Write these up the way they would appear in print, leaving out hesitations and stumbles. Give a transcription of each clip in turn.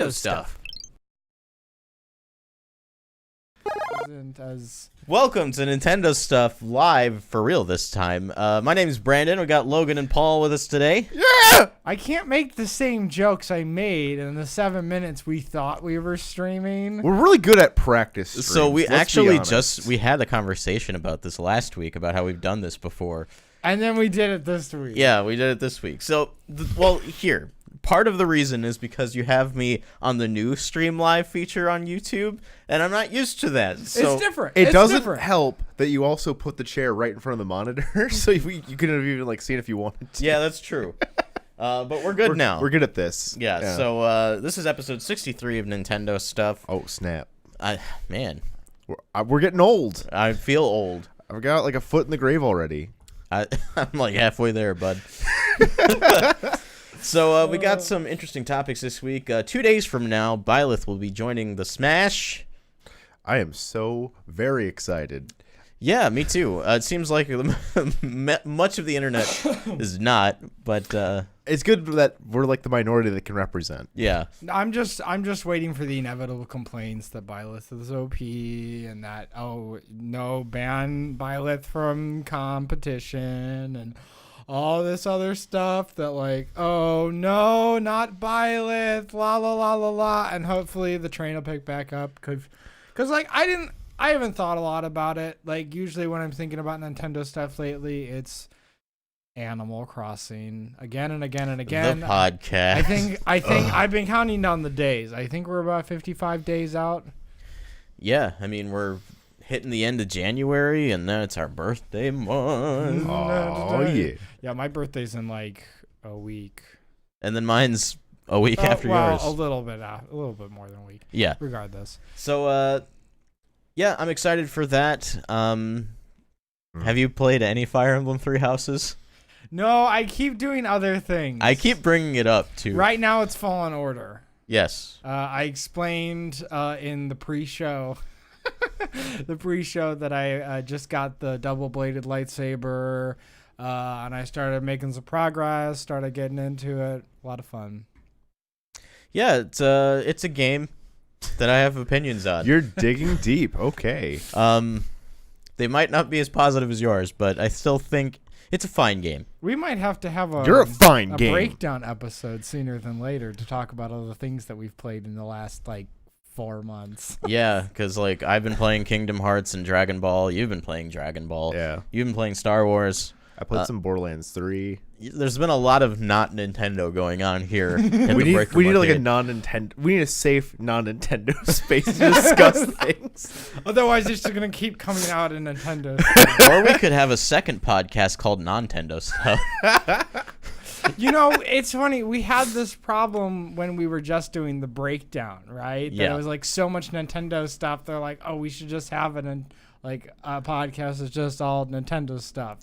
Nintendo stuff. Welcome to Nintendo Stuff live for real this time. My name's Brandon. We got Logan and Paul with us today. Yeah! I can't make the same jokes I made in the 7 minutes we thought we were streaming. We're really good at practice streams, So we actually we had a conversation about this last week about how we've done this before. And then we did it this week. Yeah, we did it this week. So, here. Part of the reason is because you have me on the new Stream Live feature on YouTube, and I'm not used to that. So it's different. It doesn't help that you also put the chair right in front of the monitor, so you couldn't have even seen if you wanted to. Yeah, that's true. But we're good now. We're good at this. Yeah. So this is episode 63 of Nintendo Stuff. Oh snap! Man, we're getting old. I feel old. I've got like a foot in the grave already. I'm like halfway there, bud. So we got some interesting topics this week. 2 days from now, Byleth will be joining the Smash. I am so very excited. Yeah, me too. It seems like much of the internet is not, but it's good that we're like the minority that can represent. Yeah, I'm just waiting for the inevitable complaints that Byleth is OP and that ban Byleth from competition and all this other stuff that oh no, not Byleth, la la la la la, and hopefully the train will pick back up because I haven't thought a lot about it. Usually when I'm thinking about Nintendo stuff lately, it's Animal Crossing again and again and again. The podcast. I think I've been counting down the days. I think we're about 55 days out. Yeah, I mean we're hitting the end of January, and then it's our birthday month. Oh yeah. Yeah, my birthday's in a week. And then mine's a week after yours. A little bit more than a week. Yeah. Regardless. So, yeah, I'm excited for that. Have you played any Fire Emblem Three Houses? No, I keep doing other things. I keep bringing it up, too. Right now, it's Fallen Order. Yes. I explained in the pre-show... that I just got the double-bladed lightsaber, and I started making some progress, started getting into it. A lot of fun. Yeah, it's a game that I have opinions on. You're digging deep. Okay. They might not be as positive as yours, but I still think it's a fine game. We might have to have a breakdown episode sooner than later to talk about all the things that we've played in the last 4 months. Yeah, because I've been playing Kingdom Hearts and Dragon Ball. You've been playing Dragon Ball. Yeah. You've been playing Star Wars. I played some Borderlands 3. There's been a lot of not Nintendo going on here. We need a non-Nintendo. We need a safe non-Nintendo space to discuss things. Otherwise, it's just gonna keep coming out in Nintendo. Or we could have a second podcast called Non-Tendo Stuff. It's funny. We had this problem when we were just doing the breakdown, right? Yeah. That it was so much Nintendo stuff. They're like, oh, we should just have it in a podcast that's just all Nintendo stuff.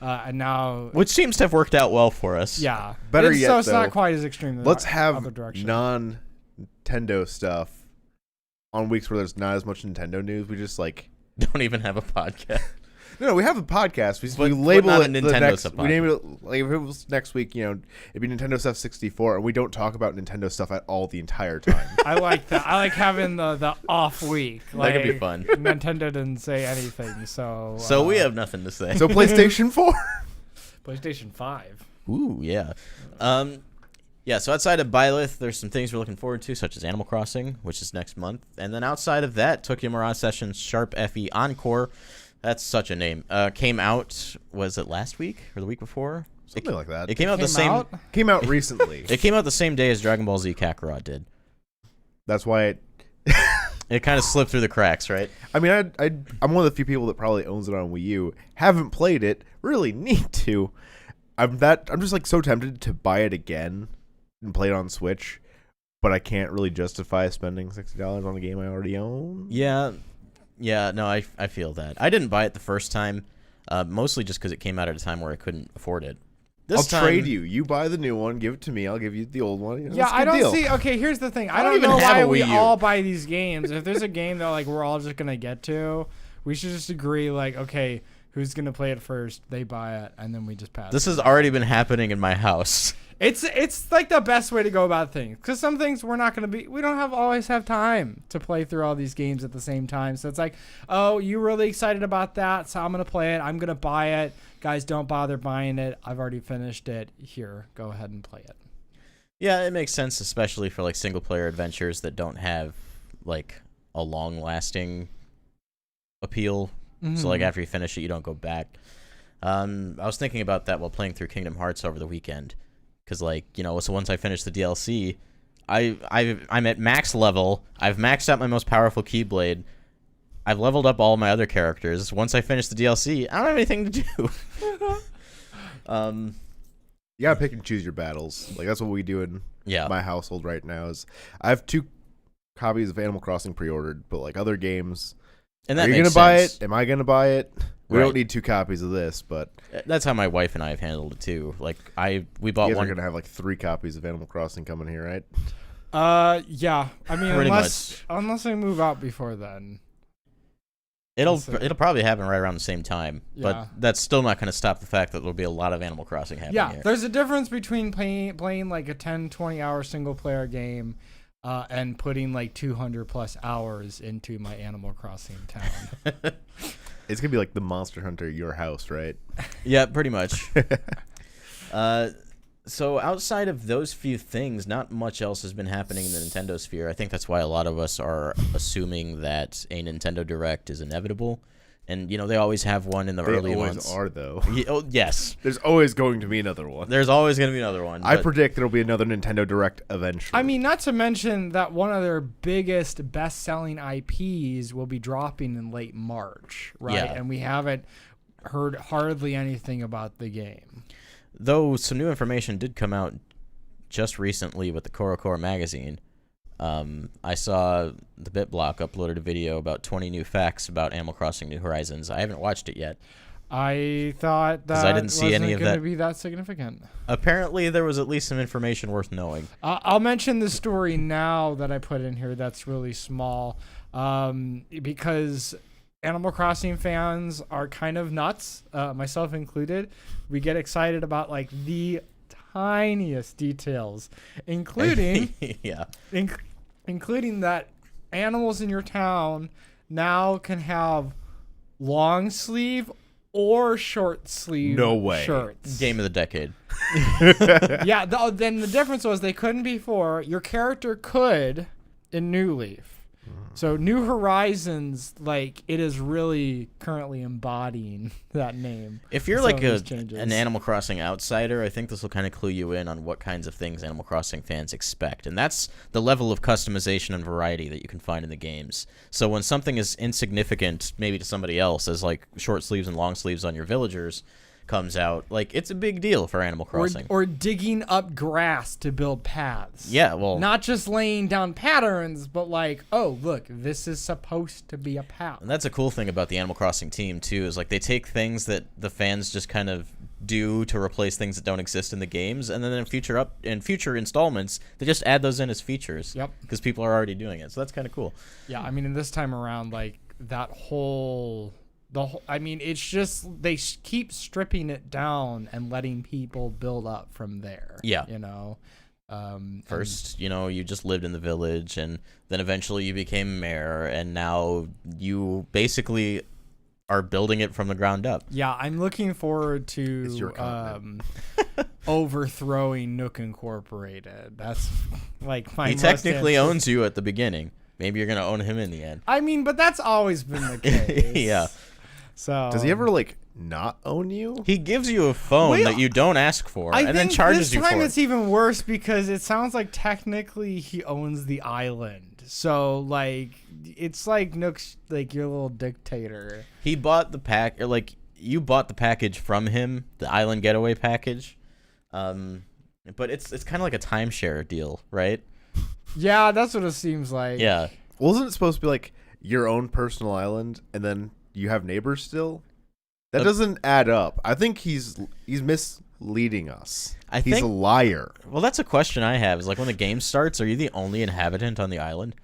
And now, which seems to have worked out well for us. Yeah. Better yet, so it's not quite as extreme. Let's have non-Nintendo stuff on weeks where there's not as much Nintendo news. We just don't even have a podcast. No, we have a podcast. We But label not it a Nintendo next. Stuff We name it if it was next week. It'd be Nintendo Stuff 64, and we don't talk about Nintendo stuff at all the entire time. I like that. I like having the off week. That could be fun. Nintendo didn't say anything, so we have nothing to say. So PlayStation 4, PlayStation 5. Ooh, yeah. Yeah, so outside of Byleth, there's some things we're looking forward to, such as Animal Crossing, which is next month. And then outside of that, Tokyo Mirage Sessions Sharp FE Encore. That's such a name. Came out, was it last week or the week before? Something like that. It came out Came out recently. It came out the same day as Dragon Ball Z Kakarot did. That's why it kind of slipped through the cracks, right? I mean, I'm one of the few people that probably owns it on Wii U. Haven't played it. Really need to. I'm just so tempted to buy it again and play it on Switch, but I can't really justify spending $60 on a game I already own. Yeah, no, I feel that. I didn't buy it the first time, mostly just because it came out at a time where I couldn't afford it. I'll trade you. You buy the new one, give it to me. I'll give you the old one. Yeah, I don't see. Okay, here's the thing. I don't know why we all buy these games. If there's a game that we're all just gonna get to, we should just agree. Okay, Who's gonna play it first? They buy it, and then we just pass. This has already been happening in my house. It's like the best way to go about things, because some things we don't always have time to play through all these games at the same time. So it's like, oh, you're really excited about that, so I'm gonna play it. I'm gonna buy it. Guys, don't bother buying it. I've already finished it. Here, go ahead and play it. Yeah, it makes sense, especially for like single player adventures that don't have like a long lasting appeal. So like after you finish it, you don't go back. I was thinking about that while playing through Kingdom Hearts over the weekend, because like, you know, so once I finish the DLC, I'm at max level. I've maxed out my most powerful Keyblade. I've leveled up all my other characters. Once I finish the DLC, I don't have anything to do. You gotta pick and choose your battles. Like that's what we do in my household right now. Is I have 2 copies of Animal Crossing pre-ordered, but like other games. And that are you makes gonna buy sense. it? Am I gonna buy it? We Right. don't need 2 copies of this, but That's how my wife and I have handled it too. Like we bought you guys one. are gonna have like 3 copies of Animal Crossing coming here, right? Yeah. I mean, Pretty unless I move out before then. It'll probably happen right around the same time, Yeah. but that's still not going to stop the fact that there'll be a lot of Animal Crossing happening Yeah, here. there's a difference between playing like a 10, 20-hour single-player game and putting like 200 plus hours into my Animal Crossing town. It's gonna be like the Monster Hunter Your House, right? Yeah, pretty much. So outside of those few things, not much else has been happening in the Nintendo sphere. I think that's why a lot of us are assuming that a Nintendo Direct is inevitable. And, you know, they always have one in the early months. They always are, though. Yes. There's always going to be another one. There's always going to be another one. I predict there'll be another Nintendo Direct eventually. I mean, not to mention that one of their biggest best-selling IPs will be dropping in late March, right? Yeah. And we haven't heard hardly anything about the game. Though some new information did come out just recently with the CoroCoro magazine. I saw the BitBlock uploaded a video about 20 new facts about Animal Crossing New Horizons. I haven't watched it yet. I thought that I didn't see any of wasn't going that. to be that significant. Apparently, there was at least some information worth knowing. I'll mention the story now that I put in here that's really small because Animal Crossing fans are kind of nuts, myself included. We get excited about like the tiniest details, including including that animals in your town now can have long sleeve or short sleeve shirts. Game of the decade. Yeah, then the difference was they couldn't before. Your character could in New Leaf. So New Horizons, like, it is really currently embodying that name. If you're like an Animal Crossing outsider, I think this will kind of clue you in on what kinds of things Animal Crossing fans expect. And that's the level of customization and variety that you can find in the games. So when something is insignificant, maybe to somebody else, as like short sleeves and long sleeves on your villagers comes out, like, it's a big deal for Animal Crossing. Or digging up grass to build paths. Yeah, well, not just laying down patterns, but like, oh, look, this is supposed to be a path. And that's a cool thing about the Animal Crossing team too, is like they take things that the fans just kind of do to replace things that don't exist in the games, and then in future installments they just add those in as features. Yep. Because people are already doing it, so that's kind of cool. Yeah, I mean, in this time around, like that whole. I mean, it's just they keep stripping it down and letting people build up from there. Yeah. You know? First, you know, you just lived in the village, and then eventually you became mayor, and now you basically are building it from the ground up. Yeah, I'm looking forward It's your to overthrowing Nook Incorporated. That's like my He technically owns you at the beginning. Maybe you're going to own him in the end. I mean, but that's always been the case. Yeah. So does he ever like not own you? He gives you a phone that you don't ask for, and then charges you for it. This time it's even worse because it sounds like technically he owns the island. So like it's like Nook's like your little dictator. He bought the pack, or like you bought the package from him, the island getaway package. But it's kind of like a timeshare deal, right? Yeah, that's what it seems like. Yeah. Wasn't it supposed to be like your own personal island, and then you have neighbors still? That doesn't add up. I think he's misleading us. He's a liar. Well, that's a question I have. Is like when the game starts, are you the only inhabitant on the island?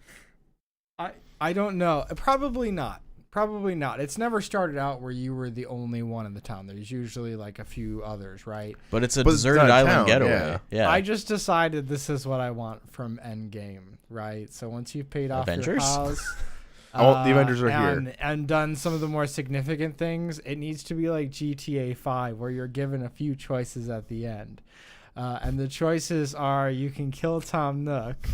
I don't know. Probably not. Probably not. It's never started out where you were the only one in the town. There's usually like a few others, right? But it's a But it's deserted not a island town, getaway. Yeah. I just decided this is what I want from Endgame, right? So once you've paid off your Avengers? house, The Avengers are here. and done some of the more significant things, it needs to be like GTA 5, where you're given a few choices at the end. And the choices are you can kill Tom Nook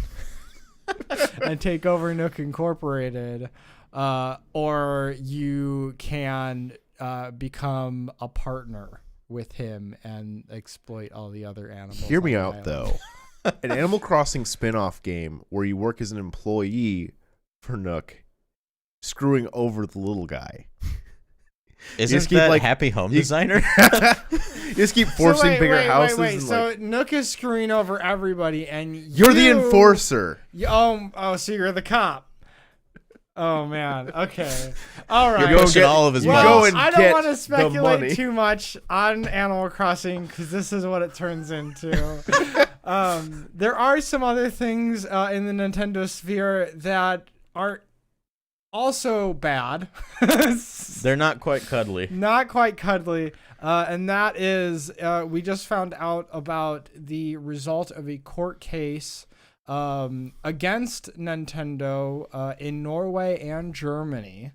and take over Nook Incorporated, or you can become a partner with him and exploit all the other animals. Hear me on the out, island. though. An Animal Crossing spin-off game where you work as an employee for Nook, screwing over the little guy. Isn't just keep, that like- Happy Home you- Designer? You just keep forcing bigger houses. Wait. and, So like, Nook is screwing over everybody, and you're the enforcer. So you're the cop. Oh man. Okay. All right. You're Pushing all of his you buttons. go and I don't get want to the speculate money. too much on Animal Crossing because this is what it turns into. There are some other things in the Nintendo sphere that are also bad. They're not quite cuddly. Not quite cuddly. And that is, we just found out about the result of a court case against Nintendo in Norway and Germany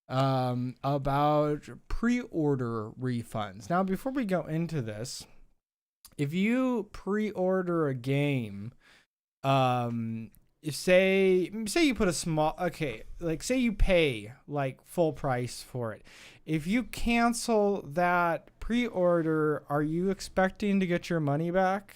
about pre-order refunds. Now, before we go into this, if you pre-order a game, say you put a small, say you pay like full price for it. If you cancel that pre-order, are you expecting to get your money back?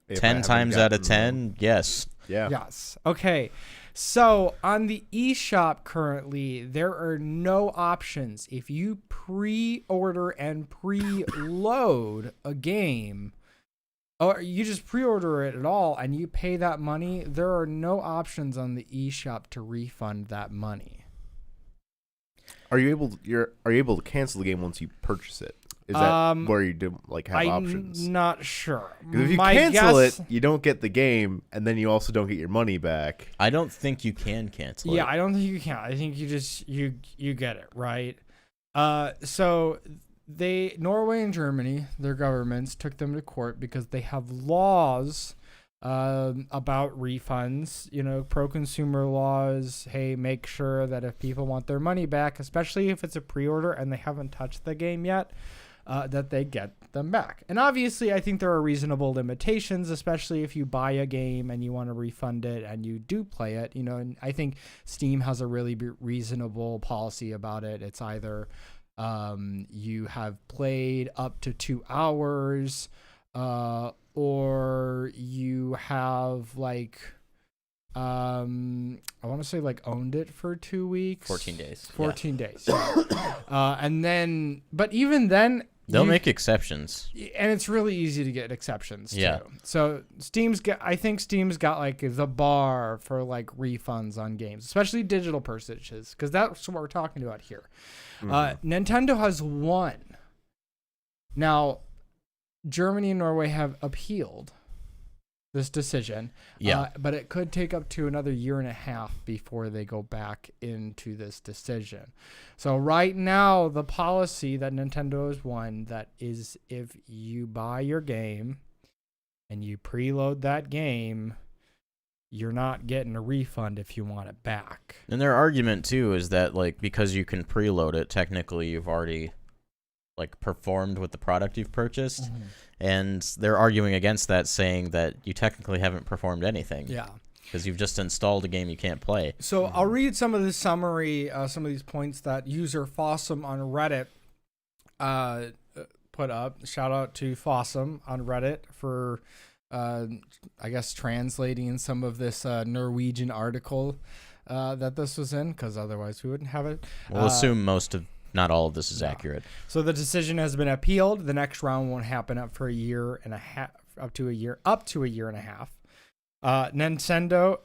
If I 10 haven't times out of gotten 10, yes. Yeah. Yes. Okay. So on the eShop currently, there are no options. If you pre-order and preload a game, or you just pre-order it at all and you pay that money, there are no options on the eShop to refund that money. Are you able to cancel the game once you purchase it? Is that where you do have options? I'm not sure. 'Cause if you cancel it, you don't get the game, and then you also don't get your money back. I don't think you can cancel Yeah, it. I don't think you can. I think you just you get it, right? So Norway and Germany, their governments took them to court because they have laws about refunds, pro-consumer laws. Hey, make sure that if people want their money back, especially if it's a pre-order and they haven't touched the game yet, that they get them back. And obviously, I think there are reasonable limitations, especially if you buy a game and you want to refund it and you do play it, and I think Steam has a really reasonable policy about it. It's either you have played up to 2 hours, or you have I want to say owned it for 2 weeks. 14 days. 14 days. Yeah. And then, but even then, They'll make exceptions. and it's really easy to get exceptions too. Yeah. So I think Steam's got the bar for refunds on games, especially digital purchases, because that's what we're talking about here. Nintendo has won. Now, Germany and Norway have appealed this decision. Yeah. But it could take up to another 1.5 years before they go back into this decision. So right now, the policy that Nintendo has won, that is if you buy your game and you preload that game, you're not getting a refund if you want it back. And their argument, too, is that, because you can preload it, technically you've already, performed with the product you've purchased. Mm-hmm. And they're arguing against that, saying that you technically haven't performed anything. Yeah. Because you've just installed a game you can't play. So I'll read some of the summary, some of these points that user Fossum on Reddit put up. Shout out to Fossum on Reddit for, I guess, translating some of this Norwegian article that this was in, because otherwise we wouldn't have it. We'll assume not all of this is accurate. So the decision has been appealed. The next round won't happen up to a year and a half. Nintendo,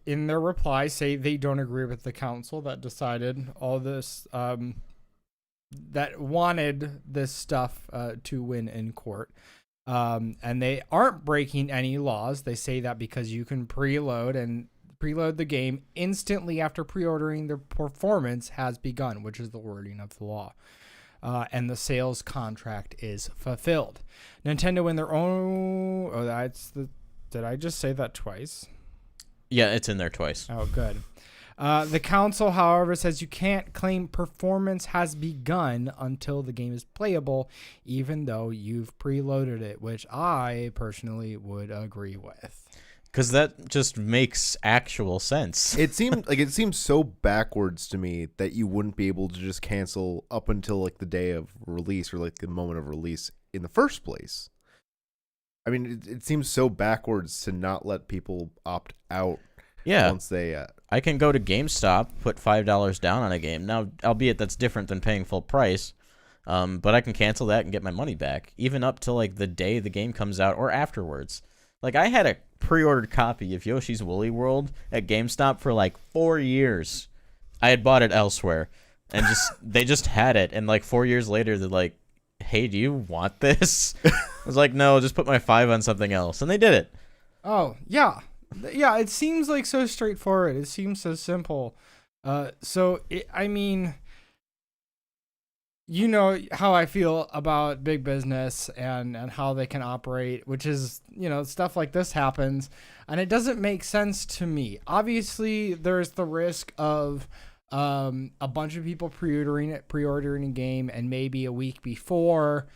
in their reply, say they don't agree with the council that decided all this, that wanted this stuff to win in court. And they aren't breaking any laws. They say that because you can preload and preload the game instantly after pre-ordering. The performance has begun, which is the wording of the law. And the sales contract is fulfilled. Nintendo in their own... Did I just say that twice? Yeah, it's in there twice. Oh, good. The council, however, says you can't claim performance has begun until the game is playable, even though you've preloaded it, which I personally would agree with. Because that just makes actual sense. It seems so backwards to me that you wouldn't be able to just cancel up until like the day of release or like the moment of release in the first place. I mean, it seems so backwards to not let people opt out. Yeah. Once they, I can go to GameStop, put $5 down on a game. Now, albeit that's different than paying full price, but I can cancel that and get my money back, even up to like the day the game comes out or afterwards. Like I had a pre-ordered copy of Yoshi's Woolly World at GameStop for like 4 years. I had bought it elsewhere, and they just had it, and like 4 years later, they're like, "Hey, do you want this?" I was like, "No, just put my $5 on something else," and they did it. Oh yeah. Yeah, it seems like so straightforward. It seems so simple. I mean, you know how I feel about big business and how they can operate, which is, stuff like this happens, and it doesn't make sense to me. Obviously, there's the risk of a bunch of people pre-ordering a game, and maybe a week before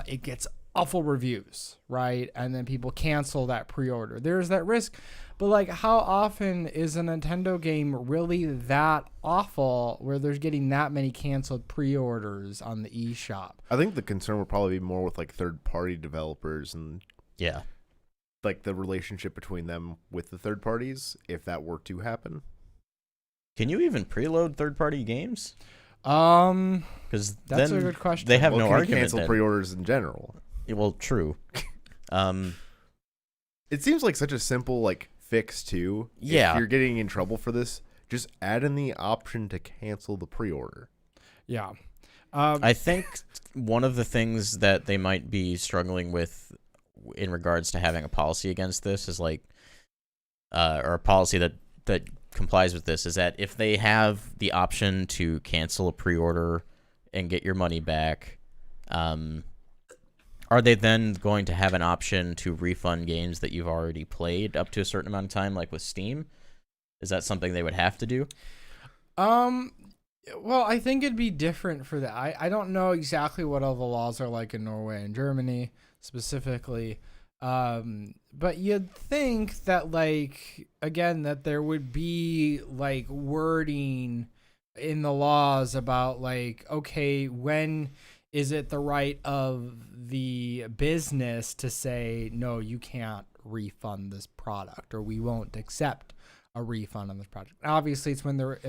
it gets awful reviews, right? And then people cancel that pre-order. There's that risk. But like, how often is a Nintendo game really that awful where there's getting that many canceled pre-orders on the eShop? I think the concern would probably be more with like third-party developers and Yeah. like the relationship between them with the third parties, if that were to happen. Can you even preload third-party games? Because that's a good question. They have Well, no can you argument. cancel Then. pre-orders in general. Well, true. It seems like such a simple like fix too. Yeah. If you're getting in trouble for this, just add in the option to cancel the pre-order. Yeah. I think one of the things that they might be struggling with in regards to having a policy against this is like, or a policy that complies with this, is that if they have the option to cancel a pre-order and get your money back, are they then going to have an option to refund games that you've already played up to a certain amount of time, like with Steam? Is that something they would have to do? Well, I think it'd be different for that. I don't know exactly what all the laws are like in Norway and Germany specifically. But you'd think that, like, again, that there would be like wording in the laws about like, okay, when is it the right of the business to say, no, you can't refund this product, or we won't accept a refund on this product? Obviously, it's when they're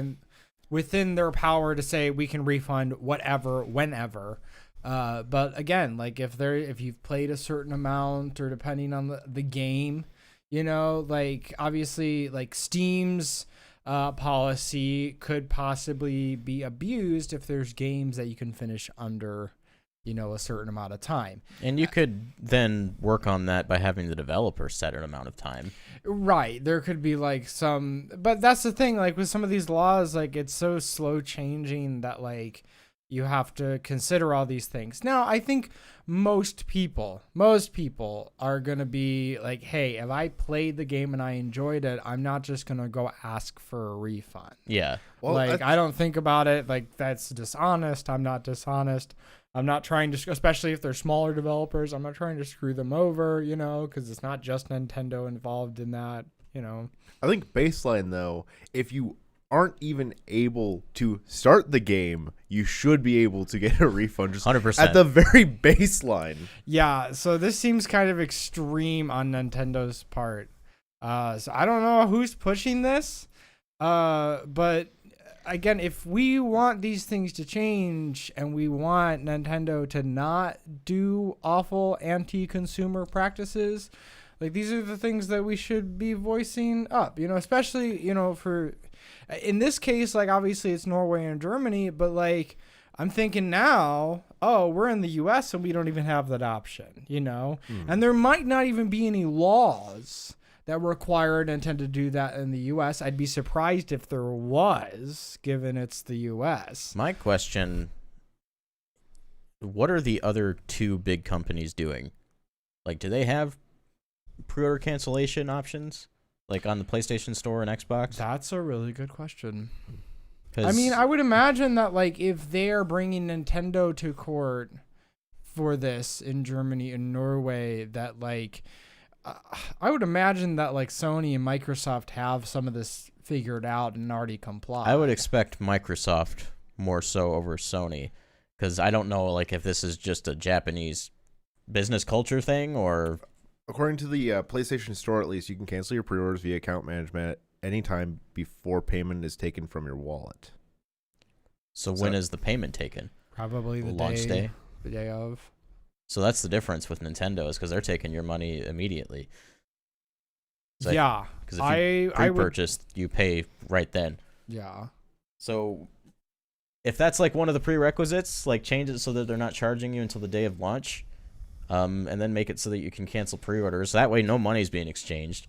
within their power to say we can refund whatever, whenever. But again, like if you've played a certain amount, or depending on the game, like obviously like Steam's policy could possibly be abused if there's games that you can finish under, a certain amount of time. And you could then work on that by having the developer set an amount of time. Right. There could be like but that's the thing, like with some of these laws, like it's so slow changing that like you have to consider all these things. Now, I think most people are going to be like, hey, if I played the game and I enjoyed it, I'm not just going to go ask for a refund. Yeah. Well, like, I don't think about it like that's dishonest. I'm not dishonest. I'm not trying to, especially if they're smaller developers, I'm not trying to screw them over, because it's not just Nintendo involved in that, I think baseline though, if you aren't even able to start the game, you should be able to get a refund just 100%. at the very baseline. Yeah, so this seems kind of extreme on Nintendo's part. So I don't know who's pushing this, but again, if we want these things to change and we want Nintendo to not do awful anti-consumer practices, like these are the things that we should be voicing up, especially, for, in this case, like obviously it's Norway and Germany, but like I'm thinking now, oh, we're in the US and we don't even have that option, and there might not even be any laws that require Nintendo to do that in the U.S. I'd be surprised if there was, given it's the U.S. My question, what are the other two big companies doing? Like, do they have pre-order cancellation options? Like on the PlayStation Store and Xbox? That's a really good question. 'Cause I mean, I would imagine that, like, if they're bringing Nintendo to court for this in Germany and Norway, that, like, I would imagine that, like, Sony and Microsoft have some of this figured out and already comply. I would expect Microsoft more so over Sony, because I don't know, like, if this is just a Japanese business culture thing or... According to the PlayStation Store, at least, you can cancel your pre-orders via account management anytime before payment is taken from your wallet. So when is the payment taken? Probably the launch day? The day of. So that's the difference with Nintendo, is because they're taking your money immediately. So Yeah. Because if you pre-purchased, you pay right then. Yeah. So if that's like one of the prerequisites, like change it so that they're not charging you until the day of launch, and then make it so that you can cancel pre-orders. That way no money's being exchanged.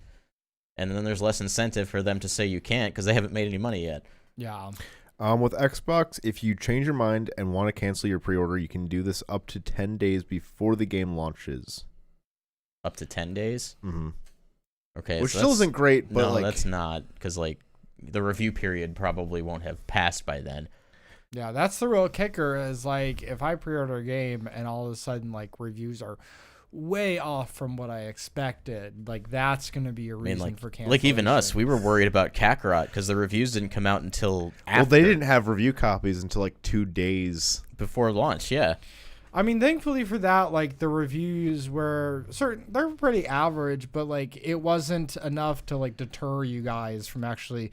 And then there's less incentive for them to say you can't because they haven't made any money yet. Yeah. With Xbox, if you change your mind and want to cancel your pre-order, you can do this up to 10 days before the game launches. Up to 10 days? Mm-hmm. Okay. Which so still isn't great, but no, like... that's not, because like the review period probably won't have passed by then. Yeah, that's the real kicker is, like, if I pre-order a game and all of a sudden, like, reviews are way off from what I expected, like, that's going to be a reason for cancellation. Like, even us, we were worried about Kakarot because the reviews didn't come out until after. Well, they didn't have review copies until, like, 2 days before launch, yeah. I mean, thankfully for that, like, the reviews were they're pretty average, but, like, it wasn't enough to, like, deter you guys from actually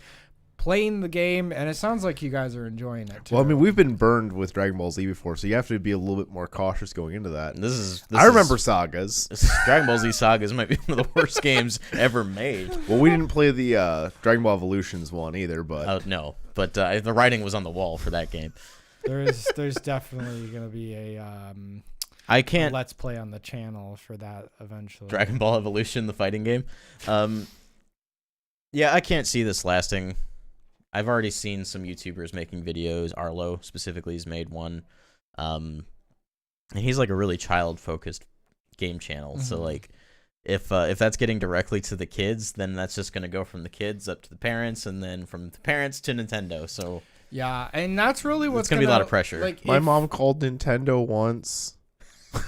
playing the game, and it sounds like you guys are enjoying it too. Well, I mean, we've been burned with Dragon Ball Z before, so you have to be a little bit more cautious going into that. I remember sagas. Dragon Ball Z sagas might be one of the worst games ever made. Well, we didn't play the Dragon Ball Evolutions one either, but no, but the writing was on the wall for that game. There's definitely gonna be a let's play on the channel for that eventually. Dragon Ball Evolution, the fighting game. Yeah, I can't see this lasting. I've already seen some YouTubers making videos. Arlo specifically has made one. And he's like a really child-focused game channel. Mm-hmm. So like if that's getting directly to the kids, then that's just going to go from the kids up to the parents and then from the parents to Nintendo. So yeah, and that's really what's going to be a lot of pressure. Like, my mom called Nintendo once.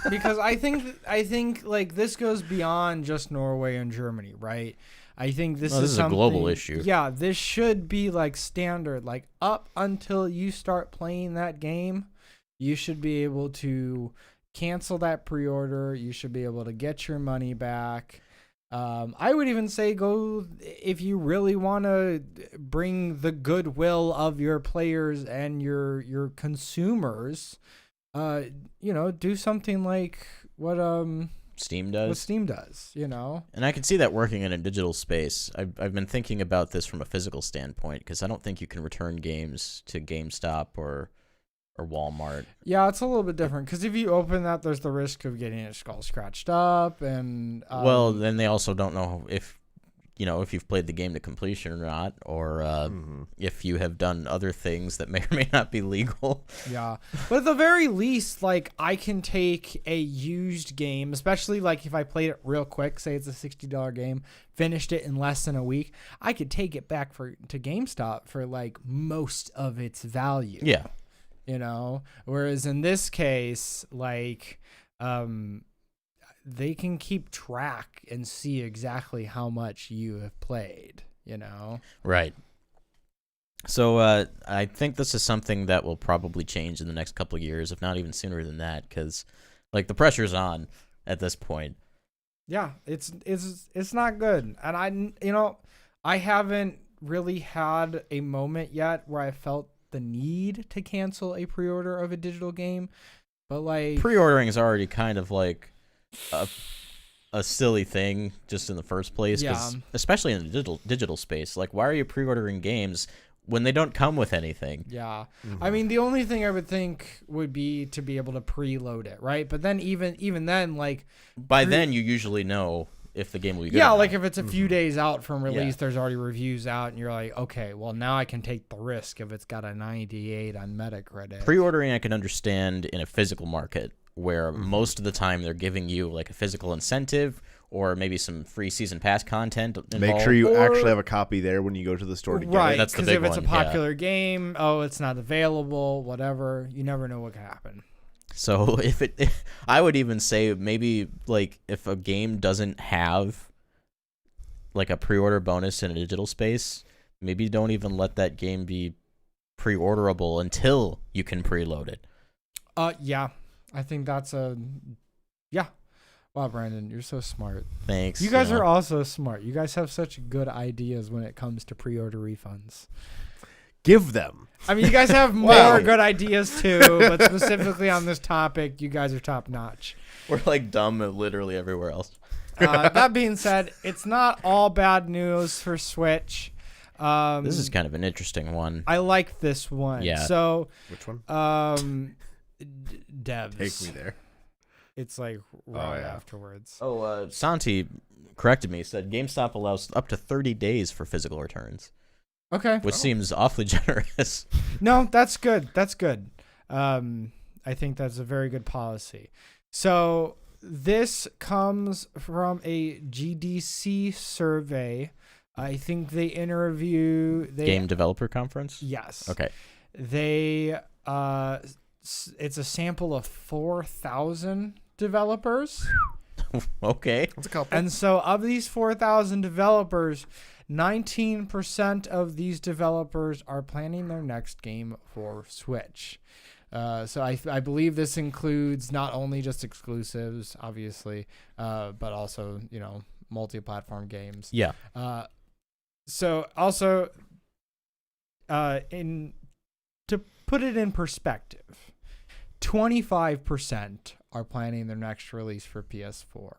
Because I think like this goes beyond just Norway and Germany, right? I think this is a global issue. Yeah, this should be like standard. Like up until you start playing that game, you should be able to cancel that pre-order. You should be able to get your money back. I would even say go if you really want to bring the goodwill of your players and your consumers. Do something like what Steam does. What Steam does, And I can see that working in a digital space. I've been thinking about this from a physical standpoint because I don't think you can return games to GameStop or Walmart. Yeah, it's a little bit different because if you open that, there's the risk of getting it all scratched up, and well, then they also don't know if you've played the game to completion or not, or if you have done other things that may or may not be legal. Yeah, but at the very least, like I can take a used game, especially like if I played it real quick, say it's a $60 game, finished it in less than a week, I could take it back to GameStop for like most of its value. Yeah. Whereas in this case, like, they can keep track and see exactly how much you have played, Right. So I think this is something that will probably change in the next couple of years, if not even sooner than that, because like the pressure's on at this point. Yeah, it's not good, and I haven't really had a moment yet where I felt the need to cancel a pre-order of a digital game, but like pre-ordering is already kind of like a silly thing just in the first place, especially in the digital space. Like, why are you pre-ordering games when they don't come with anything? Yeah. Mm-hmm. I mean, the only thing I would think would be to be able to preload it, right? But then even then, like by then you usually know if the game will be good. Yeah, or like not. if it's a few days out from release, Yeah. there's already reviews out, and you're like, okay, well now I can take the risk if it's got a 98 on Metacritic. Pre-ordering I can understand in a physical market where most of the time they're giving you like a physical incentive or maybe some free season pass content involved. Make sure you Or- actually have a copy there when you go to the store to get Right, it. That's the because big if it's a one, yeah. popular game, oh, it's not available, whatever. You never know what can happen. So I would even say maybe like if a game doesn't have like a pre-order bonus in a digital space, maybe don't even let that game be pre-orderable until you can preload it. Yeah, I think that's yeah. Wow, Brandon, you're so smart. Thanks. You guys know. are also smart. You guys have such good ideas when it comes to pre-order refunds. Give them. I mean, you guys have more Wow. good ideas too, but specifically on this topic, you guys are top notch. We're like dumb literally everywhere else. That being said, it's not all bad news for Switch. This is kind of an interesting one. I like this one. Yeah. So, Which one? devs. Take me there. It's like right yeah. afterwards. Oh, Santi corrected me. Said GameStop allows up to 30 days for physical returns, Okay. which seems awfully generous. No, that's good. That's good. I think that's a very good policy. So this comes from a GDC survey. I think they Game Developer Conference? Yes. Okay. They it's a sample of 4,000 developers. Okay. That's a couple. And so of these 4,000 developers, 19% of these developers are planning their next game for Switch. So I believe this includes not only just exclusives, obviously, but also, multi-platform games. Yeah. So also, to put it in perspective, 25% are planning their next release for PS4.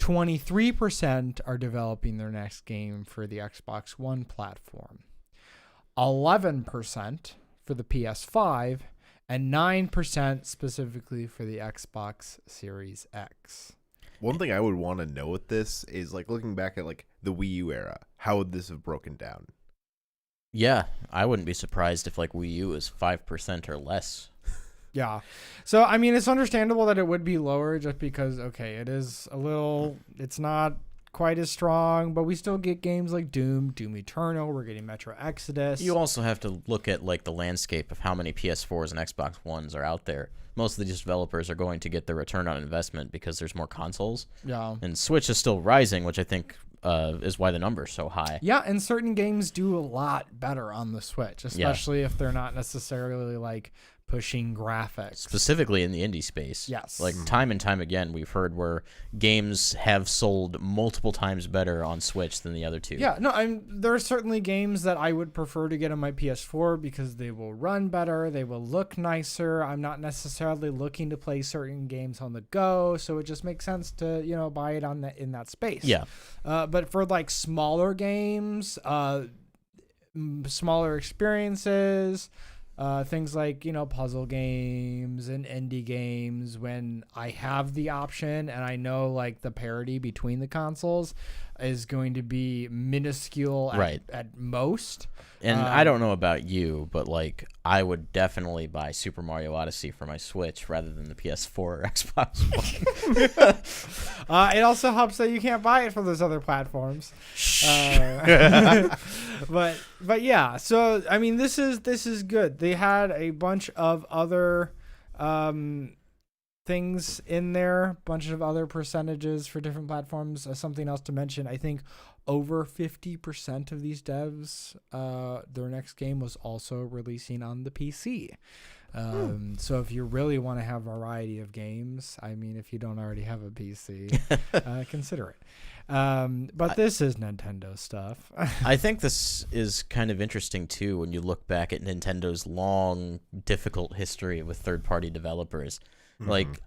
23% are developing their next game for the Xbox One platform. 11% for the PS5, and 9% specifically for the Xbox Series X. One thing I would want to know with this is like looking back at like the Wii U era, how would this have broken down? Yeah. I wouldn't be surprised if like Wii U is 5% or less. Yeah. So, I mean, it's understandable that it would be lower just because, okay, it's not quite as strong, but we still get games like Doom Eternal, we're getting Metro Exodus. You also have to look at like the landscape of how many PS4s and Xbox Ones are out there. Most of these developers are going to get their return on investment because there's more consoles. Yeah. And Switch is still rising, which I think is why the number's so high. Yeah, and certain games do a lot better on the Switch, especially if they're not necessarily like pushing graphics. Specifically in the indie space. Yes. Like time and time again, we've heard where games have sold multiple times better on Switch than the other two. Yeah, no, there are certainly games that I would prefer to get on my PS4 because they will run better, they will look nicer. I'm not necessarily looking to play certain games on the go, so it just makes sense to, buy it in that space. Yeah. But for like smaller games, smaller experiences, things like, puzzle games and indie games, when I have the option and I know like the parity between the consoles is going to be minuscule at most. And I don't know about you, but like I would definitely buy Super Mario Odyssey for my Switch rather than the PS4 or Xbox One. It also helps that you can't buy it from those other platforms. But yeah, so I mean, this is good. They had a bunch of other things in there, bunch of other percentages for different platforms. Something else to mention, I think over 50% of these devs, their next game was also releasing on the PC. So if you really want to have a variety of games, I mean, if you don't already have a PC, consider it. But this is Nintendo stuff. I think this is kind of interesting too when you look back at Nintendo's long, difficult history with third-party developers. Like,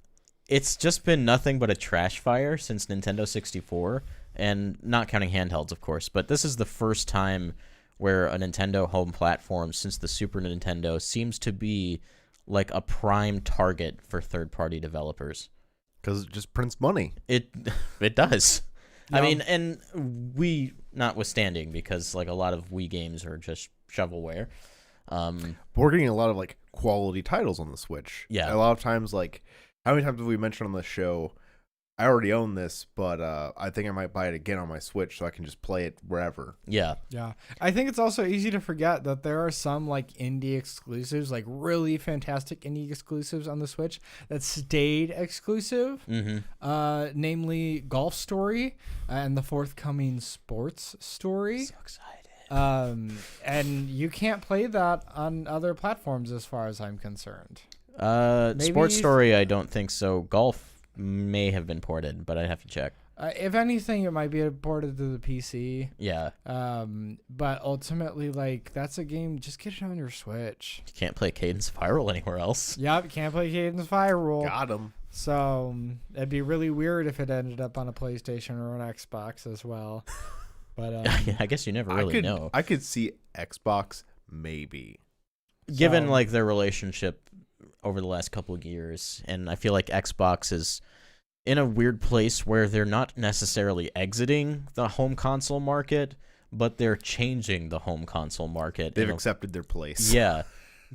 it's just been nothing but a trash fire since Nintendo 64, and not counting handhelds, of course. But this is the first time where a Nintendo home platform since the Super Nintendo seems to be like a prime target for third-party developers. Because it just prints money. It does. I mean, and Wii notwithstanding, because like a lot of Wii games are just shovelware. But we're getting a lot of like quality titles on the Switch. Yeah. A lot of times, like, how many times have we mentioned on the show, I already own this, but I think I might buy it again on my Switch so I can just play it wherever. Yeah. Yeah. I think it's also easy to forget that there are some like indie exclusives, like really fantastic indie exclusives on the Switch that stayed exclusive. Namely Golf Story and the forthcoming Sports Story. So excited. And you can't play that on other platforms as far as I'm concerned. Sports Story, I don't think so. Golf may have been ported, but I'd have to check. If anything, it might be ported to the PC. Yeah. But ultimately, like, that's a game, just get it on your Switch. You can't play Cadence Spiral anywhere else. Yep, can't play Cadence Firewall. Got him. So it'd be really weird if it ended up on a PlayStation or an Xbox as well. But I guess you never really know. I could see Xbox maybe. Given like their relationship over the last couple of years, and I feel like Xbox is in a weird place where they're not necessarily exiting the home console market, but they're changing the home console market. They've accepted their place. Yeah.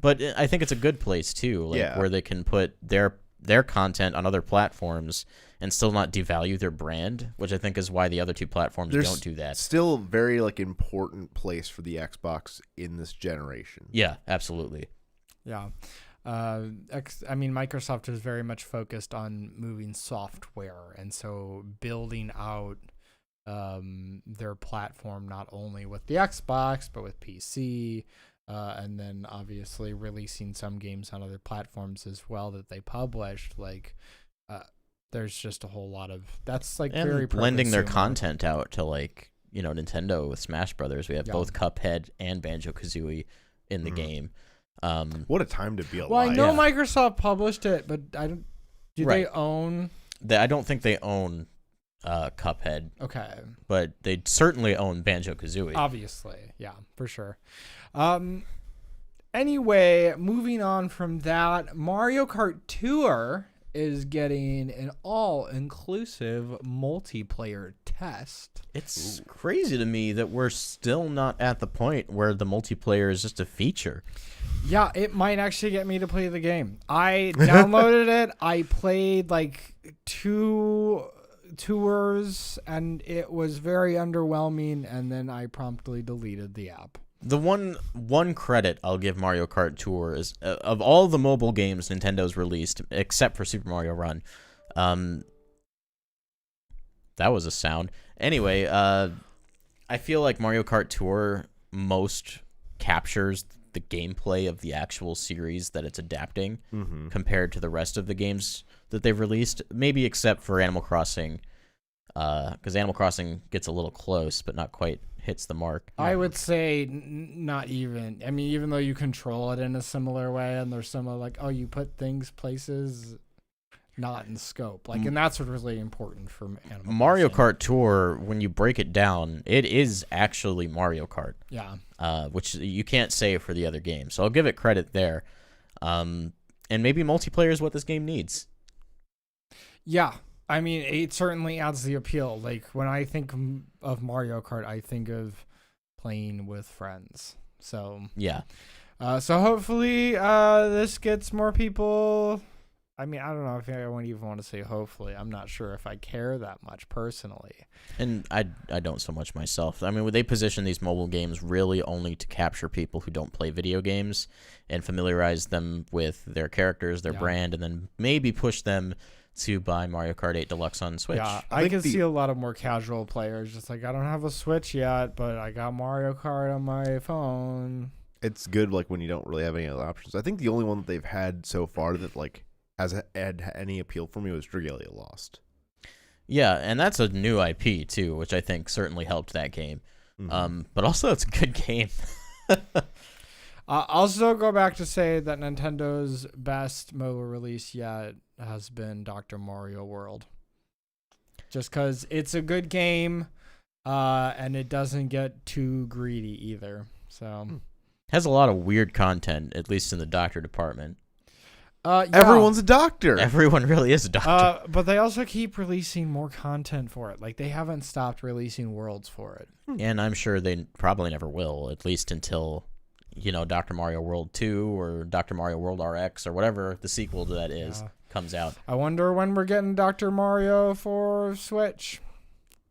But I think it's a good place too, like where they can put their content on other platforms and still not devalue their brand, which I think is why the other two platforms don't do that. Still a very like important place for the Xbox in this generation. Yeah, absolutely. Yeah. Microsoft is very much focused on moving software, and so building out their platform not only with the Xbox but with PC, and then obviously releasing some games on other platforms as well that they published. Like, there's just a whole lot of that's like and very blending their pro-consumer. content out to like Nintendo with Smash Brothers. We have both Cuphead and Banjo-Kazooie in the game. What a time to be alive. Well, I know Microsoft published it, but I don't. Do Right. they own? I don't think they own Cuphead, Okay. but they certainly own Banjo-Kazooie. Obviously, yeah, for sure. Anyway, moving on from that, Mario Kart Tour is getting an all-inclusive multiplayer test. It's crazy to me that we're still not at the point where the multiplayer is just a feature. Yeah, it might actually get me to play the game. I downloaded it. I played like 2 tours, and it was very underwhelming, and then I promptly deleted the app. The one credit I'll give Mario Kart Tour is of all the mobile games Nintendo's released, except for Super Mario Run. That was a sound. Anyway, I feel like Mario Kart Tour most captures the gameplay of the actual series that it's adapting compared to the rest of the games that they've released. Maybe except for Animal Crossing, because Animal Crossing gets a little close, but not quite hits the mark. I would say not even. I mean, even though you control it in a similar way, and there's some like, oh, you put things places not in scope. Like, and that's what's really important for Animal Mario Crossing. Kart Tour, when you break it down, it is actually Mario Kart. Yeah. Which you can't say for the other games. So I'll give it credit there. And maybe multiplayer is what this game needs. Yeah. I mean, it certainly adds the appeal. Like, when I think of Mario Kart, I think of playing with friends. So, yeah. So hopefully this gets more people. I mean, I don't know if I even want to say hopefully. I'm not sure if I care that much personally. And I don't so much myself. I mean, they position these mobile games really only to capture people who don't play video games and familiarize them with their characters, their brand, and then maybe push them to buy Mario Kart 8 Deluxe on Switch. Yeah, I can see a lot of more casual players just like, I don't have a Switch yet, but I got Mario Kart on my phone. It's good like when you don't really have any other options. I think the only one that they've had so far that like has had any appeal for me was Dragalia Lost. Yeah, and that's a new IP too, which I think certainly helped that game. But also it's a good game. I'll still go back to say that Nintendo's best mobile release yet has been Dr. Mario World. Just because it's a good game, and it doesn't get too greedy either. So Has a lot of weird content, at least in the doctor department. Yeah. Everyone's a doctor. Everyone really is a doctor. But they also keep releasing more content for it. Like, they haven't stopped releasing worlds for it. And I'm sure they probably never will, at least until, Dr. Mario World 2 or Dr. Mario World RX or whatever the sequel to that is comes out. I wonder when we're getting Dr. Mario for Switch.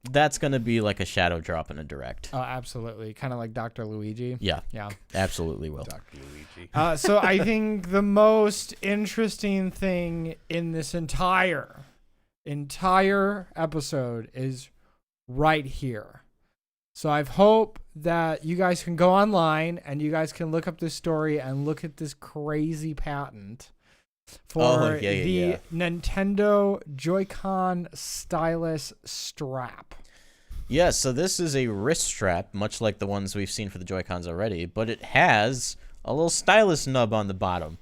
That's going to be like a shadow drop in a direct. Oh, absolutely. Kind of like Dr. Luigi. Yeah. Yeah. Absolutely will. Dr. Luigi. So I think the most interesting thing in this entire episode is right here. So I hope that you guys can go online and you guys can look up this story and look at this crazy patent for the Nintendo Joy-Con stylus strap. Yeah, so this is a wrist strap, much like the ones we've seen for the Joy-Cons already, but it has a little stylus nub on the bottom.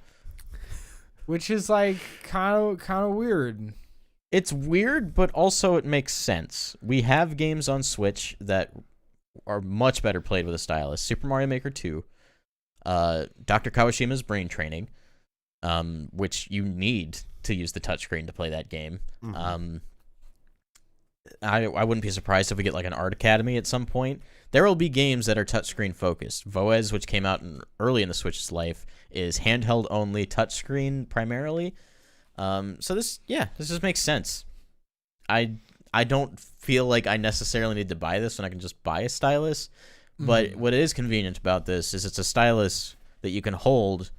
Which is like kind of weird. It's weird, but also it makes sense. We have games on Switch that are much better played with a stylus. Super Mario Maker 2, Dr. Kawashima's Brain Training, which you need to use the touchscreen to play that game. Mm-hmm. I wouldn't be surprised if we get like an Art Academy at some point. There will be games that are touchscreen focused. Voez, which came out early in the Switch's life, is handheld only, touchscreen primarily. So this just makes sense. I don't feel like I necessarily need to buy this when I can just buy a stylus. But what is convenient about this is it's a stylus that you can hold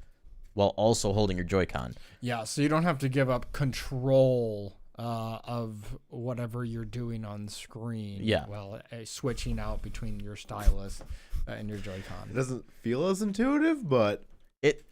while also holding your Joy-Con. Yeah, so you don't have to give up control of whatever you're doing on screen. Yeah. Well, switching out between your stylus and your Joy-Con. It doesn't feel as intuitive, but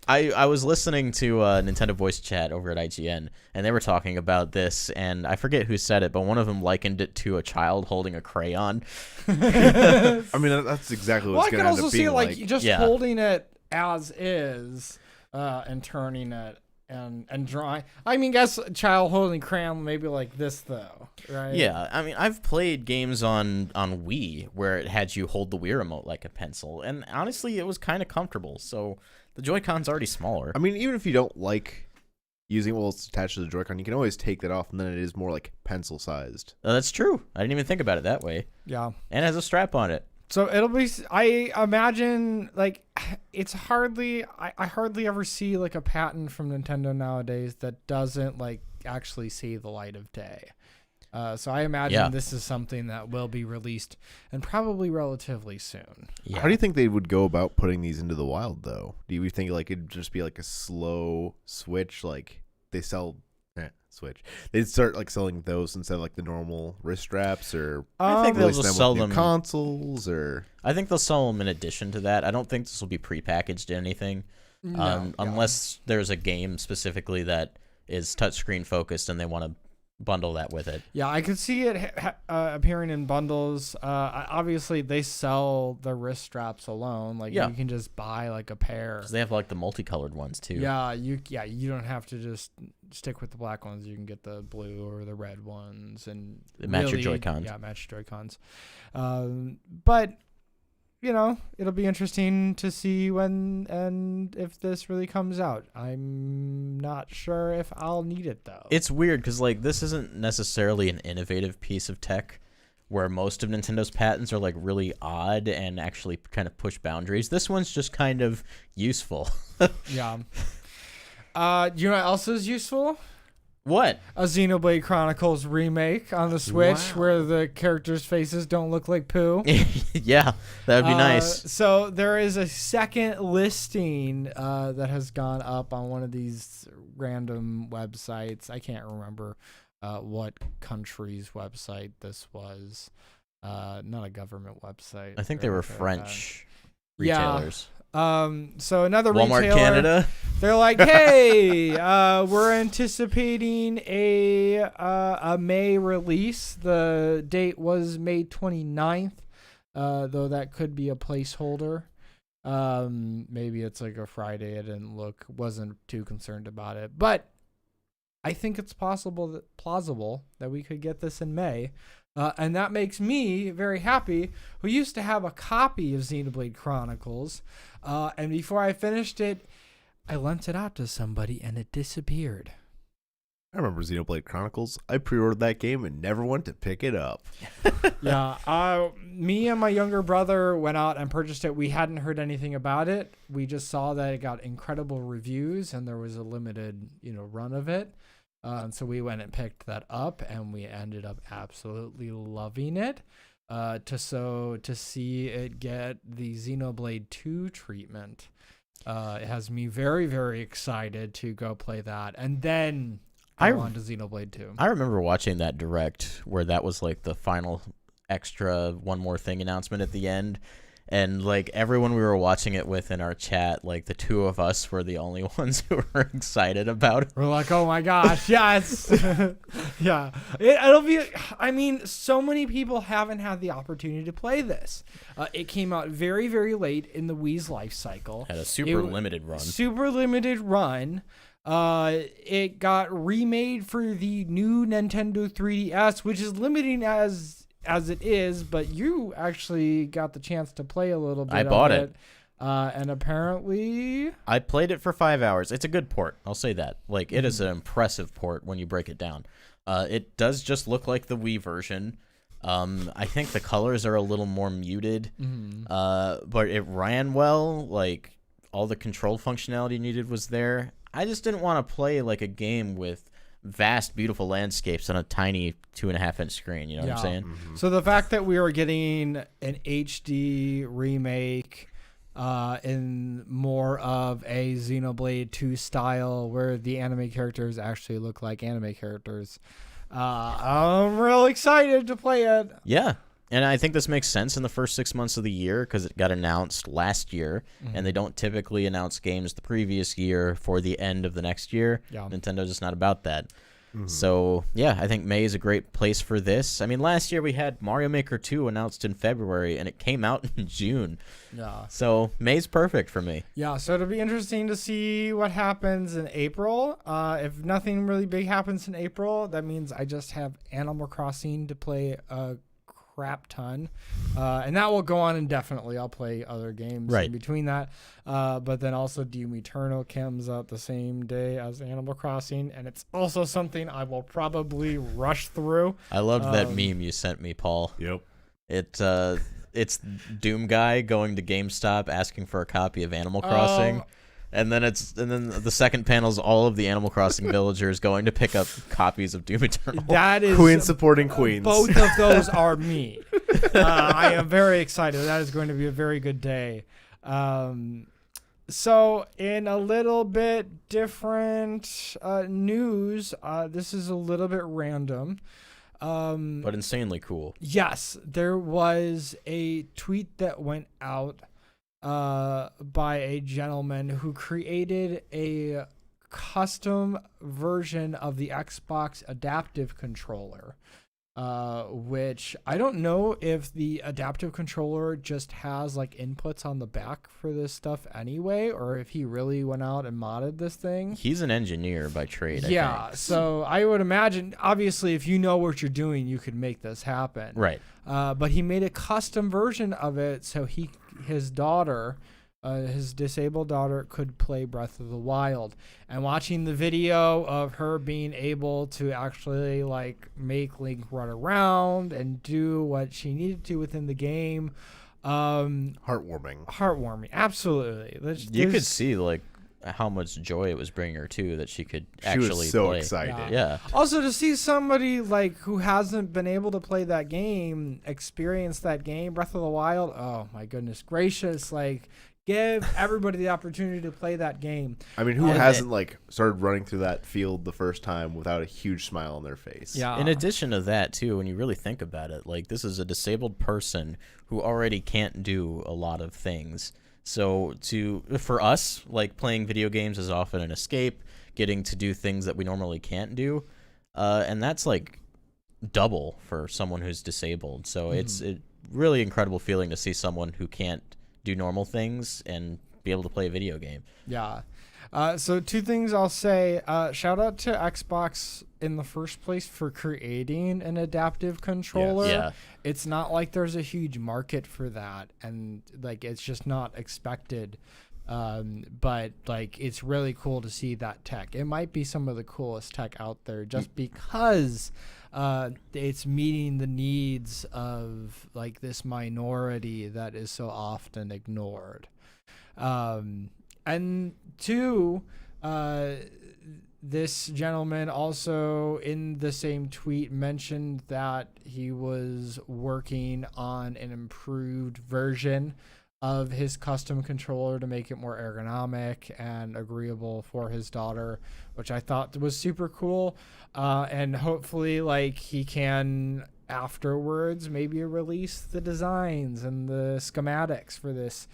I was listening to Nintendo Voice Chat over at IGN, and they were talking about this, and I forget who said it, but one of them likened it to a child holding a crayon. I mean, that's exactly what's going to end up being like. I can also see just Yeah. holding it as is and turning it and drawing. I mean, guess a child holding crayon maybe like this though, right? Yeah, I mean, I've played games on Wii where it had you hold the Wii remote like a pencil, and honestly, it was kind of comfortable. So the Joy-Con's already smaller. I mean, even if you don't like using it's attached to the Joy-Con, you can always take that off, and then it is more like pencil sized. That's true. I didn't even think about it that way. Yeah. And it has a strap on it. So it'll be. I imagine like it's hardly. I hardly ever see like a patent from Nintendo nowadays that doesn't like actually see the light of day. So I imagine this is something that will be released and probably relatively soon. Yeah. How do you think they would go about putting these into the wild, though? Do you think like it'd just be like a slow switch, like they sell Switch? They'd start like selling those instead of like the normal wrist straps, or I think they'll release just them sell with new them consoles, or I think they'll sell them in addition to that. I don't think this will be prepackaged in anything, unless there's a game specifically that is touchscreen focused and they want to bundle that with it. Yeah, I could see it appearing in bundles. Obviously, they sell the wrist straps alone. Like you can just buy like a pair. 'Cause they have like the multicolored ones too. Yeah, you don't have to just stick with the black ones. You can get the blue or the red ones and They match your Joy-Cons. Yeah, match your Joy-Cons. But it'll be interesting to see when and if this really comes out. I'm not sure if I'll need it though. It's weird because like this isn't necessarily an innovative piece of tech, where most of Nintendo's patents are like really odd and actually kind of push boundaries. This one's just kind of useful. Yeah. Do you know what else is useful? What? A Xenoblade Chronicles remake on the Switch where the characters' faces don't look like poo. Yeah, that would be nice. So there is a second listing that has gone up on one of these random websites. I can't remember what country's website this was. Not a government website. I think they were French Yeah. retailers. So another Walmart retailer, Canada. they're like, hey, we're anticipating a May release. The date was May 29th, though that could be a placeholder. Maybe it's like a Friday. I wasn't too concerned about it, but I think it's plausible that we could get this in May. And that makes me very happy, who used to have a copy of Xenoblade Chronicles. And before I finished it, I lent it out to somebody and it disappeared. I remember Xenoblade Chronicles. I pre-ordered that game and never went to pick it up. Yeah, me and my younger brother went out and purchased it. We hadn't heard anything about it. We just saw that it got incredible reviews and there was a limited, run of it. And so we went and picked that up, and we ended up absolutely loving it. To see it get the Xenoblade 2 treatment, it has me very, very excited to go play that, and then go on to Xenoblade 2. I remember watching that direct where that was like the final extra one more thing announcement at the end. And like everyone we were watching it with in our chat, like the two of us were the only ones who were excited about it. We're like, oh my gosh, yes. Yeah. It'll be, I mean, so many people haven't had the opportunity to play this. It came out very, very late in the Wii's life cycle. Had a super limited run. Super limited run. It got remade for the new Nintendo 3DS, which is limiting as it is, but you actually got the chance to play a little bit. I bought it. And apparently I played it for 5 hours. It's a good port. I'll say that. Like, it is an impressive port when you break it down. It does just look like the Wii version. I think the colors are a little more muted, but it ran well. Like, all the control functionality needed was there. I just didn't want to play like a game with vast, beautiful landscapes on a tiny 2.5-inch screen. You know what I'm saying? Mm-hmm. So the fact that we are getting an HD remake in more of a Xenoblade 2 style where the anime characters actually look like anime characters, I'm real excited to play it. Yeah. And I think this makes sense in the first 6 months of the year because it got announced last year, and they don't typically announce games the previous year for the end of the next year. Yeah. Nintendo's just not about that. So, yeah, I think May is a great place for this. I mean, last year we had Mario Maker 2 announced in February, and it came out in June. Yeah. So May's perfect for me. Yeah, so it'll be interesting to see what happens in April. If nothing really big happens in April, that means I just have Animal Crossing to play a crap ton, and that will go on indefinitely. I'll play other games in between that, but then also Doom Eternal comes out the same day as Animal Crossing, and it's also something I will probably rush through. I loved that meme you sent me, Paul. Yep. It's Doom guy going to GameStop asking for a copy of Animal Crossing. And then the second panel is all of the Animal Crossing villagers going to pick up copies of Doom Eternal. That is Queens supporting Queens. Both of those are me. I am very excited. That is going to be a very good day. So in a little bit different news, this is a little bit random. But insanely cool. Yes, there was a tweet that went out by a gentleman who created a custom version of the Xbox adaptive controller, which I don't know if the adaptive controller just has like inputs on the back for this stuff anyway, or if he really went out and modded this thing. He's an engineer by trade, Yeah, I think. so I would imagine, obviously, if you know what you're doing, you could make this happen. Right. But he made a custom version of it so his daughter, his disabled daughter, could play Breath of the Wild. And watching the video of her being able to actually like make Link run around and do what she needed to within the game, Heartwarming. Absolutely. You could see like how much joy it was bringing her too that she could actually She was so play. excited. Yeah. Also, to see somebody like who hasn't been able to play that game experience that game, Breath of the Wild. Oh my goodness gracious! Like, give everybody the opportunity to play that game. I mean, who hasn't like started running through that field the first time without a huge smile on their face? Yeah. In addition to that, too, when you really think about it, like this is a disabled person who already can't do a lot of things. So for us, like playing video games is often an escape, getting to do things that we normally can't do, and that's like double for someone who's disabled. So it's a really incredible feeling to see someone who can't do normal things and be able to play a video game. Yeah. So two things I'll say. Shout out to Xbox in the first place for creating an adaptive controller. Yeah. It's not like there's a huge market for that, and like it's just not expected But like it's really cool to see that tech. It might be some of the coolest tech out there just because it's meeting the needs of like this minority that is so often ignored. And two, this gentleman also in the same tweet mentioned that he was working on an improved version of his custom controller to make it more ergonomic and agreeable for his daughter, which I thought was super cool. And hopefully like he can afterwards maybe release the designs and the schematics for this,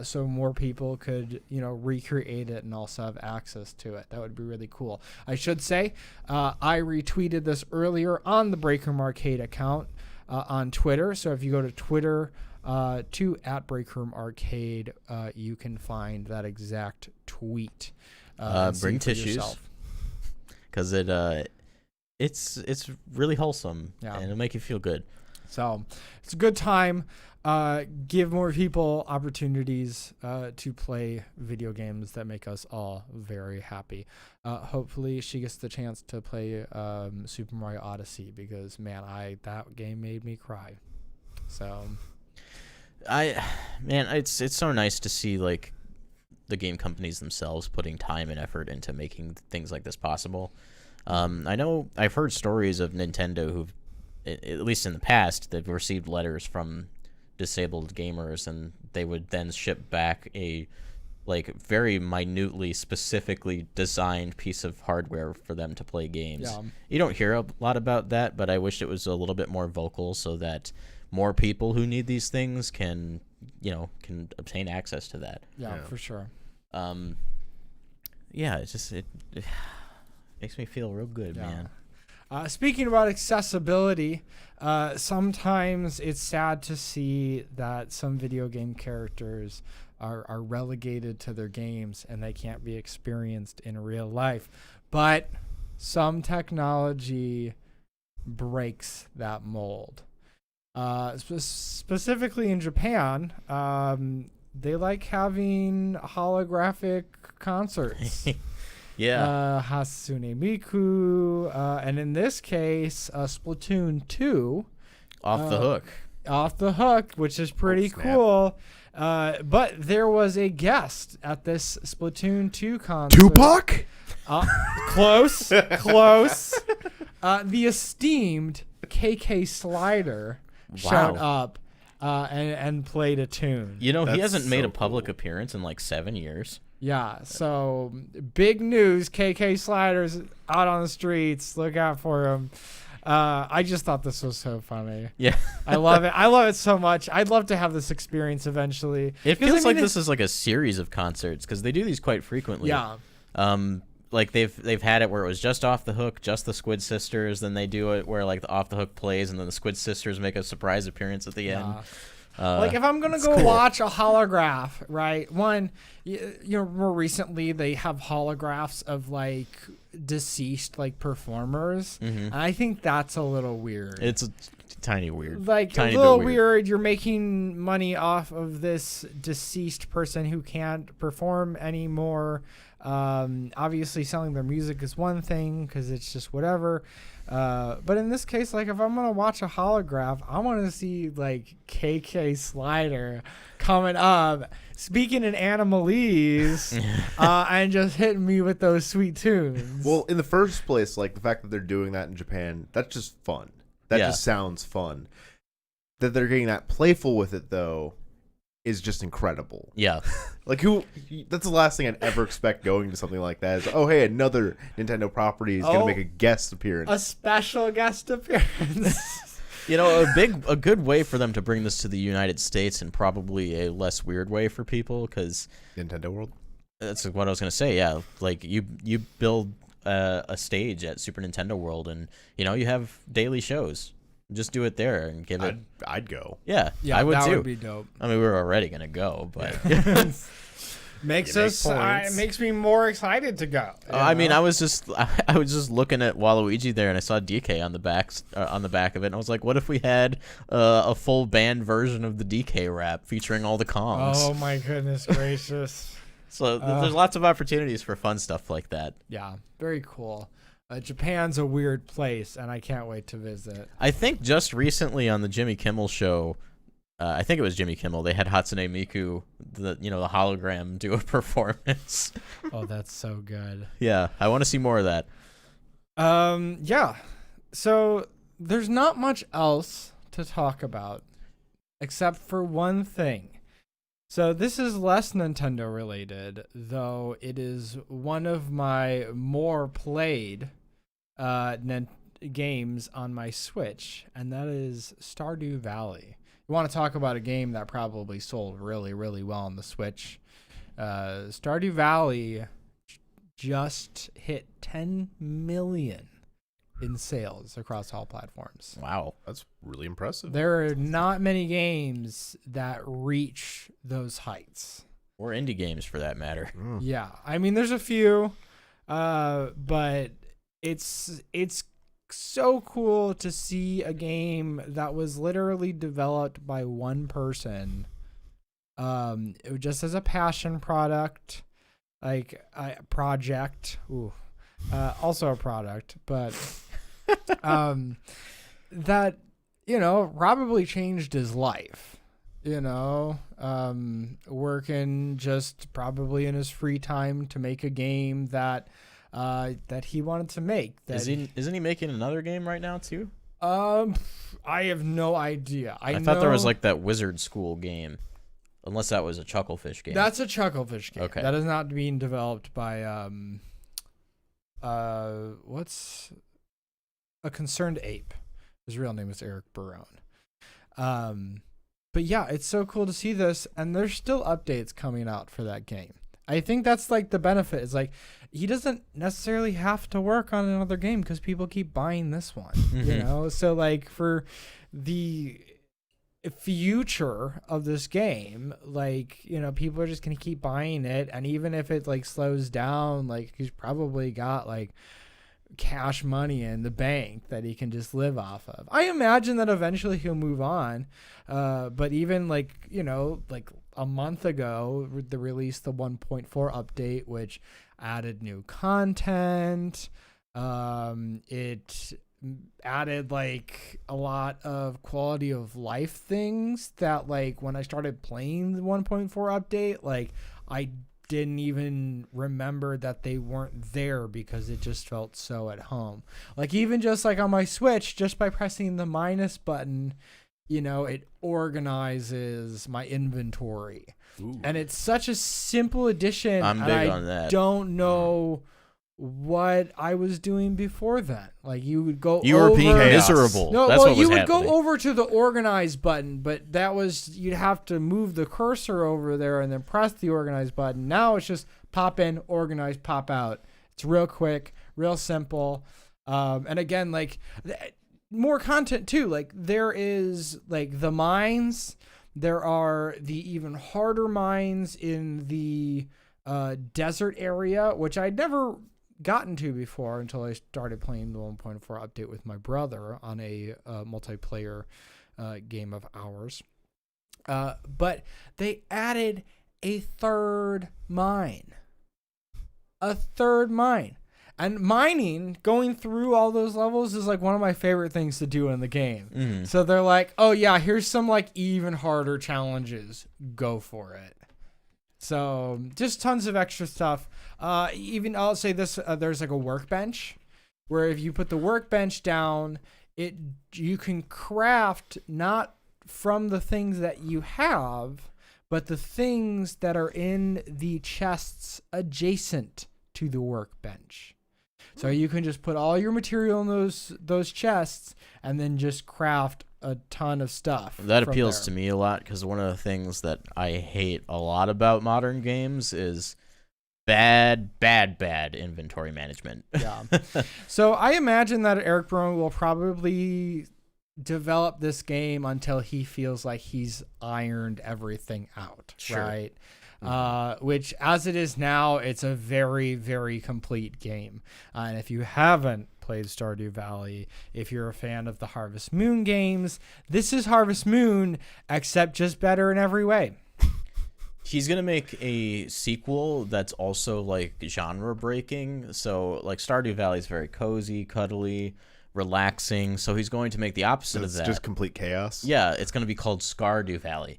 so more people could, recreate it and also have access to it. That would be really cool. I should say, I retweeted this earlier on the Breakroom Arcade account on Twitter. So if you go to Twitter to @BreakroomArcade, you can find that exact tweet. Bring tissues, because it's really wholesome, and it'll make you feel good. So it's a good time. Give more people opportunities to play video games that make us all very happy. Hopefully she gets the chance to play Super Mario Odyssey, because man, that game made me cry. So it's so nice to see like the game companies themselves putting time and effort into making things like this possible. I know I've heard stories of Nintendo who've, at least in the past, they've received letters from disabled gamers, and they would then ship back a like very minutely, specifically designed piece of hardware for them to play games. Yeah. You don't hear a lot about that, but I wish it was a little bit more vocal so that more people who need these things can obtain access to that. Yeah, for sure. It makes me feel real good, man. Speaking about accessibility, sometimes it's sad to see that some video game characters are relegated to their games and they can't be experienced in real life. But some technology breaks that mold. Specifically in Japan, they like having holographic concerts. Yeah. Hatsune Miku, and in this case, Splatoon 2. Off the hook, which is pretty cool. But there was a guest at this Splatoon 2 concert. Tupac? Close. The esteemed KK Slider showed up and played a tune. He hasn't made a public appearance in like 7 years. Yeah, so big news. KK Slider's out on the streets. Look out for him. I just thought this was so funny. Yeah. I love it. I love it so much. I'd love to have this experience eventually. It feels like this is like a series of concerts, because they do these quite frequently. Yeah. Like they've had it where it was just Off the Hook, just the Squid Sisters. Then they do it where like the Off the Hook plays, and then the Squid Sisters make a surprise appearance at the end. Like if I'm gonna go watch a holograph, right? One, more recently they have holographs of like deceased like performers, and I think that's a little weird. It's tiny weird, like tiny a little bit weird. You're making money off of this deceased person who can't perform anymore. Obviously selling their music is one thing because it's just whatever. But in this case, like if I'm going to watch a holograph, I want to see like KK Slider coming up, speaking in Animalese, and just hitting me with those sweet tunes. Well, in the first place, like the fact that they're doing that in Japan, that's just fun. That just sounds fun. That they're getting that playful with it, though, is just incredible. Yeah. Like that's the last thing I'd ever expect going to something like that is, oh hey, another Nintendo property is gonna make a guest appearance. A special guest appearance. A good way for them to bring this to the United States, and probably a less weird way for people, because Nintendo World. That's what I was gonna say. Yeah, like you build a stage at Super Nintendo World, and you have daily shows. Just do it there and give it. I'd go. Yeah, I would that too. That would be dope. I mean, we were already gonna go, but makes me more excited to go. I mean, I was just looking at Waluigi there, and I saw DK on the back of it, and I was like, what if we had a full band version of the DK rap featuring all the Kongs? Oh my goodness gracious! So there's lots of opportunities for fun stuff like that. Yeah, very cool. Japan's a weird place, and I can't wait to visit. I think just recently on the Jimmy Kimmel show, I think it was Jimmy Kimmel, they had Hatsune Miku, the hologram, do a performance. Oh, that's so good. Yeah, I want to see more of that. Yeah. So there's not much else to talk about except for one thing. So this is less Nintendo related, though it is one of my more played games on my Switch, and that is Stardew Valley. You want to talk about a game that probably sold really, really well on the Switch. Stardew Valley just hit 10 million in sales across all platforms. Wow. That's really impressive. There are not many games that reach those heights. Or indie games, for that matter. Yeah, I mean, there's a few, but it's so cool to see a game that was literally developed by one person, it was just as a passion project, also a product, but that probably changed his life. Working just probably in his free time to make a game that he wanted to make. Isn't he making another game right now too? I have no idea. I thought there was like that Wizard School game, unless that was a Chucklefish game. That's a Chucklefish game. Okay. That is not being developed by what's a Concerned Ape. His real name is Eric Barone. But yeah, it's so cool to see this, and there's still updates coming out for that game. I think that's like the benefit. It's like he doesn't necessarily have to work on another game because people keep buying this one. So like for the future of this game, people are just gonna keep buying it, and even if it like slows down, like he's probably got like cash money in the bank that he can just live off of. I imagine that eventually he'll move on, but even like a month ago they released the 1.4 update, which added new content. It added like a lot of quality of life things that like when I started playing the 1.4 update, like I didn't even remember that they weren't there because it just felt so at home. Like even just like on my Switch, just by pressing the minus button, it organizes my inventory. Ooh. And it's such a simple addition. I'm big on that. Don't know what I was doing before then. Like you would go You over, were being miserable. No, That's well, what was you would happening. go over to the organize button, but that was you'd have to move the cursor over there and then press the organize button. Now it's just pop in, organize, pop out. It's real quick, real simple. And again, like more content too. Like there is like the mines. There are the even harder mines in the desert area, which I'd never gotten to before until I started playing the 1.4 update with my brother on a multiplayer game of ours. But they added a third mine. And mining, going through all those levels is like one of my favorite things to do in the game. Mm. So they're like, oh yeah, here's some like even harder challenges. Go for it. So just tons of extra stuff. Even I'll say this, there's like a workbench where if you put the workbench down, you can craft not from the things that you have, but the things that are in the chests adjacent to the workbench. So you can just put all your material in those chests and then just craft a ton of stuff. That appeals to me a lot because one of the things that I hate a lot about modern games is bad inventory management. Yeah. So I imagine that Eric Barone will probably develop this game until he feels like he's ironed everything out. Sure. Right? Which as it is now, it's a very, very complete game. And if you haven't played Stardew Valley, if you're a fan of the Harvest Moon games, this is Harvest Moon, except just better in every way. He's gonna make a sequel that's also like genre breaking. So like Stardew Valley is very cozy, cuddly, relaxing. So he's going to make the opposite of that. Just complete chaos. Yeah, it's gonna be called Scardew Valley.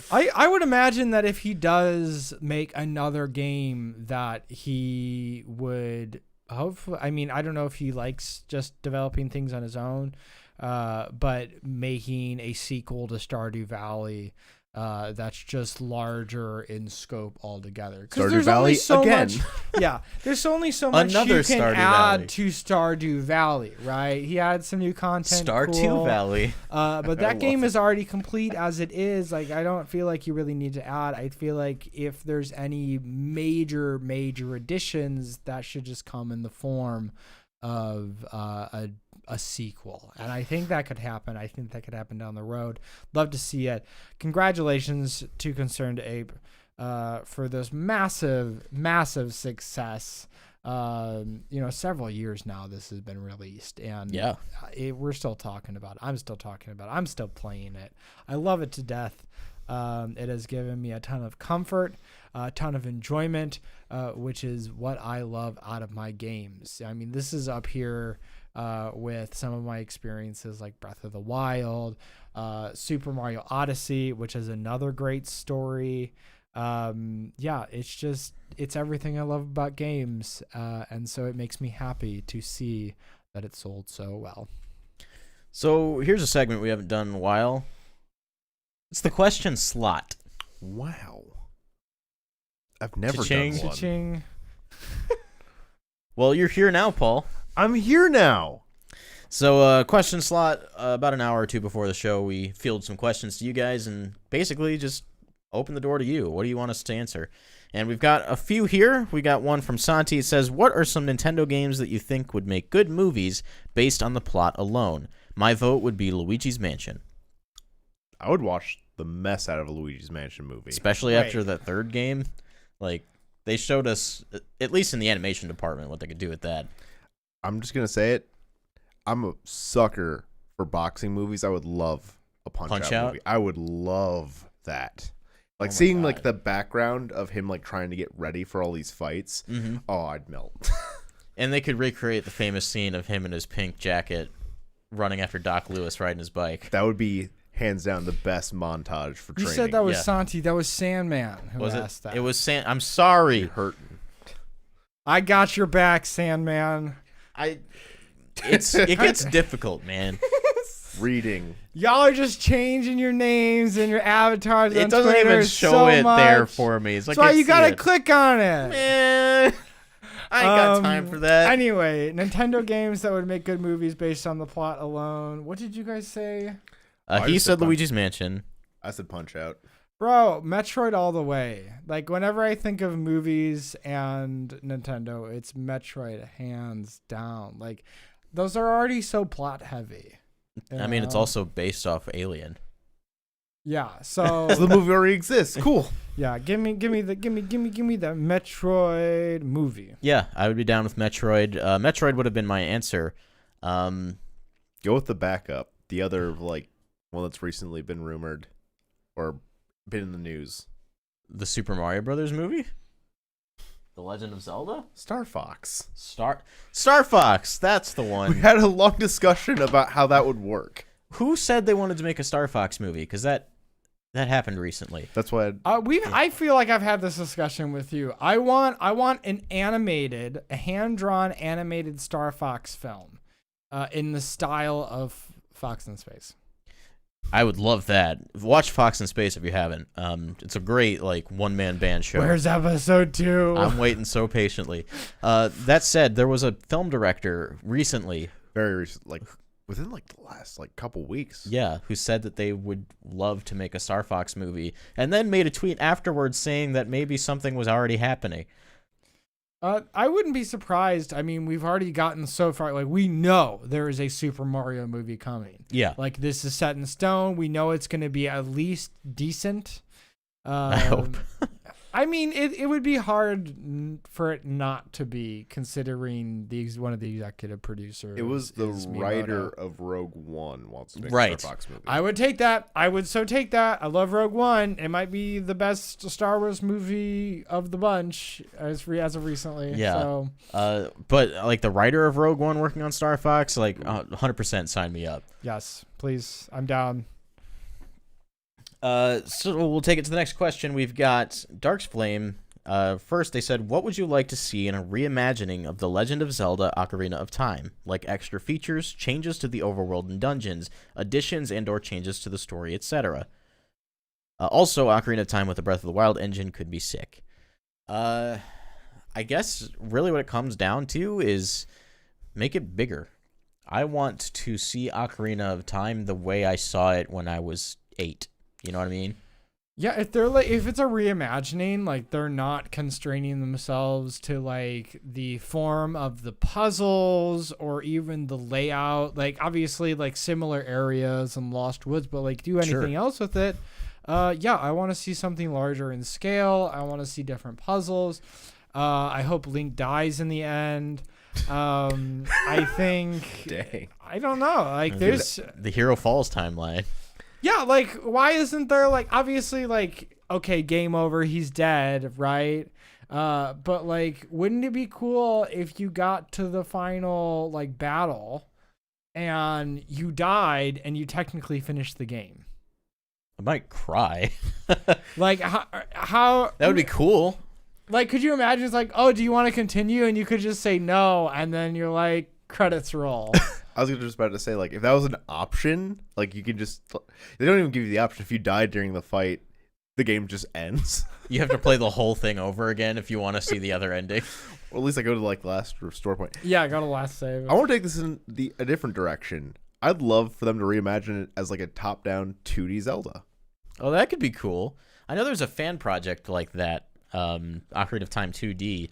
I would imagine that if he does make another game that he would hopefully, I mean, I don't know if he likes just developing things on his own, but making a sequel to Stardew Valley that's just larger in scope altogether. Because there's Valley only so again. much. Yeah, there's only so much Another you can Stardew add Valley. to Stardew Valley, right? He had some new content. Stardew cool. Valley. But that game is already complete as it is. Like, I don't feel like you really need to add. I feel like if there's any major additions, that should just come in the form of a sequel. And I think that could happen. I think that could happen down the road. Love to see it. Congratulations to Concerned Ape for this massive success. Several years now this has been released, and Yeah. we're still talking about it. I'm still talking about it. I'm still playing it. I love it to death. It has given me a ton of comfort, a ton of enjoyment, which is what I love out of my games. I mean, this is up here with some of my experiences like Breath of the Wild, Super Mario Odyssey, which is another great story. It's everything I love about games, and so it makes me happy to see that it sold so well. So here's a segment we haven't done in a while. It's the question slot. Wow. I've never Cha-ching. done one. Cha-ching. Well, you're here now, Paul. I'm here now. So question slot, about an hour or two before the show, we field some questions to you guys and basically just open the door to you. What do you want us to answer? And we've got a few here. We got one from Santi. It says, what are some Nintendo games that you think would make good movies based on the plot alone? My vote would be Luigi's Mansion. I would watch the mess out of a Luigi's Mansion movie. Especially Right. after the third game. Like, they showed us, at least in the animation department, what they could do with that. I'm just going to say it. I'm a sucker for boxing movies. I would love a Punch Out movie. I would love that. Like, Oh my seeing, God. like, the background of him, like, trying to get ready for all these fights. Mm-hmm. Oh, I'd melt. And they could recreate the famous scene of him in his pink jacket running after Doc Lewis riding his bike. That would be, hands down, the best montage for You training. said that was Yeah. Santi. That was Sandman who Was asked that. it? It was I'm sorry. You're hurting. I got your back, Sandman. It gets difficult, man. Reading. Y'all are just changing your names and your avatars on It doesn't Twitter even show so it much. there for me. It's like That's why I you see gotta it. click on it. Eh, I ain't got time for that. Anyway, Nintendo games that would make good movies based on the plot alone. What did you guys say? I He just said said Punch- Luigi's Mansion. I said Punch Out. Bro, Metroid all the way. Like, whenever I think of movies and Nintendo, it's Metroid hands down. Like, those are already so plot heavy. you I mean, it's know? also based off Alien. Yeah, so So the movie already exists. Cool. yeah, give me the Metroid movie. Yeah, I would be down with Metroid. Metroid would have been my answer. Go with the backup. The other, like, one that's recently been rumored or been in the news. The Super Mario Brothers movie? The Legend of Zelda? Star Fox. Star Fox, that's the We one. had a long discussion about how that would work. Who said they wanted to make a Star Fox movie? Because that happened recently. That's why I feel like I've had this discussion with you. I want an animated, a hand-drawn animated Star Fox film, in the style of Fox in Space. I would love that. Watch Fox in Space if you haven't. It's a great like one-man band show. Where's episode 2? I'm waiting so patiently. That said, there was a film director recently, very recent, like within like the last like couple weeks. yeah, who said that they would love to make a Star Fox movie, and then made a tweet afterwards saying that maybe something was already happening. I wouldn't be surprised. I mean, we've already gotten so far. Like, we know there is a Super Mario movie coming. Yeah, Like, this is set in stone. We know it's going to be at least decent. I hope. I mean, it would be hard for it not to be, considering one of the executive producers. It was the is writer Miyamoto. of Rogue One wants to make Right. a Star Fox movie. I would take that. I would so take that. I love Rogue One. It might be the best Star Wars movie of the bunch as of recently. Yeah. So, But like the writer of Rogue One working on Star Fox, like 100% sign me up. yes, please. I'm down. So we'll take it to the next question. We've got Dark's Flame. First, they said, what would you like to see in a reimagining of The Legend of Zelda Ocarina of Time? Like extra features, changes to the overworld and dungeons, additions and or changes to the story, etc. Also, Ocarina of Time with the Breath of the Wild engine could be sick. I guess really what it comes down to is make it bigger. I want to see Ocarina of Time the way I saw it when I was 8. You know what I mean? Yeah, if it's a reimagining, like they're not constraining themselves to like the form of the puzzles or even the layout. Like obviously like similar areas and Lost Woods, but like do anything else with it. Yeah, I want to see something larger in scale. I want to see different puzzles. I hope Link dies in the end. I think. Dang. I don't know. Like there's The Hero Falls timeline. yeah, like why isn't there like obviously like okay, game over, he's dead, right? But like wouldn't it be cool if you got to the final like battle and you died and you technically finished the game? I might cry. Like how That would be cool. like could you imagine it's like, "Oh, do you want to continue?" and you could just say no and then you're like credits roll. I was just about to say, like, if that was an option, like, you could just... They don't even give you the option. If you die during the fight, the game just ends. You have to play the whole thing over again if you want to see the other ending. Or at least I go to, like, the last restore point. Yeah, I got a last save. I want to take this in a different direction. I'd love for them to reimagine it as, like, a top-down 2D Zelda. Oh, that could be cool. I know there's a fan project like that, Ocarina of Time 2D,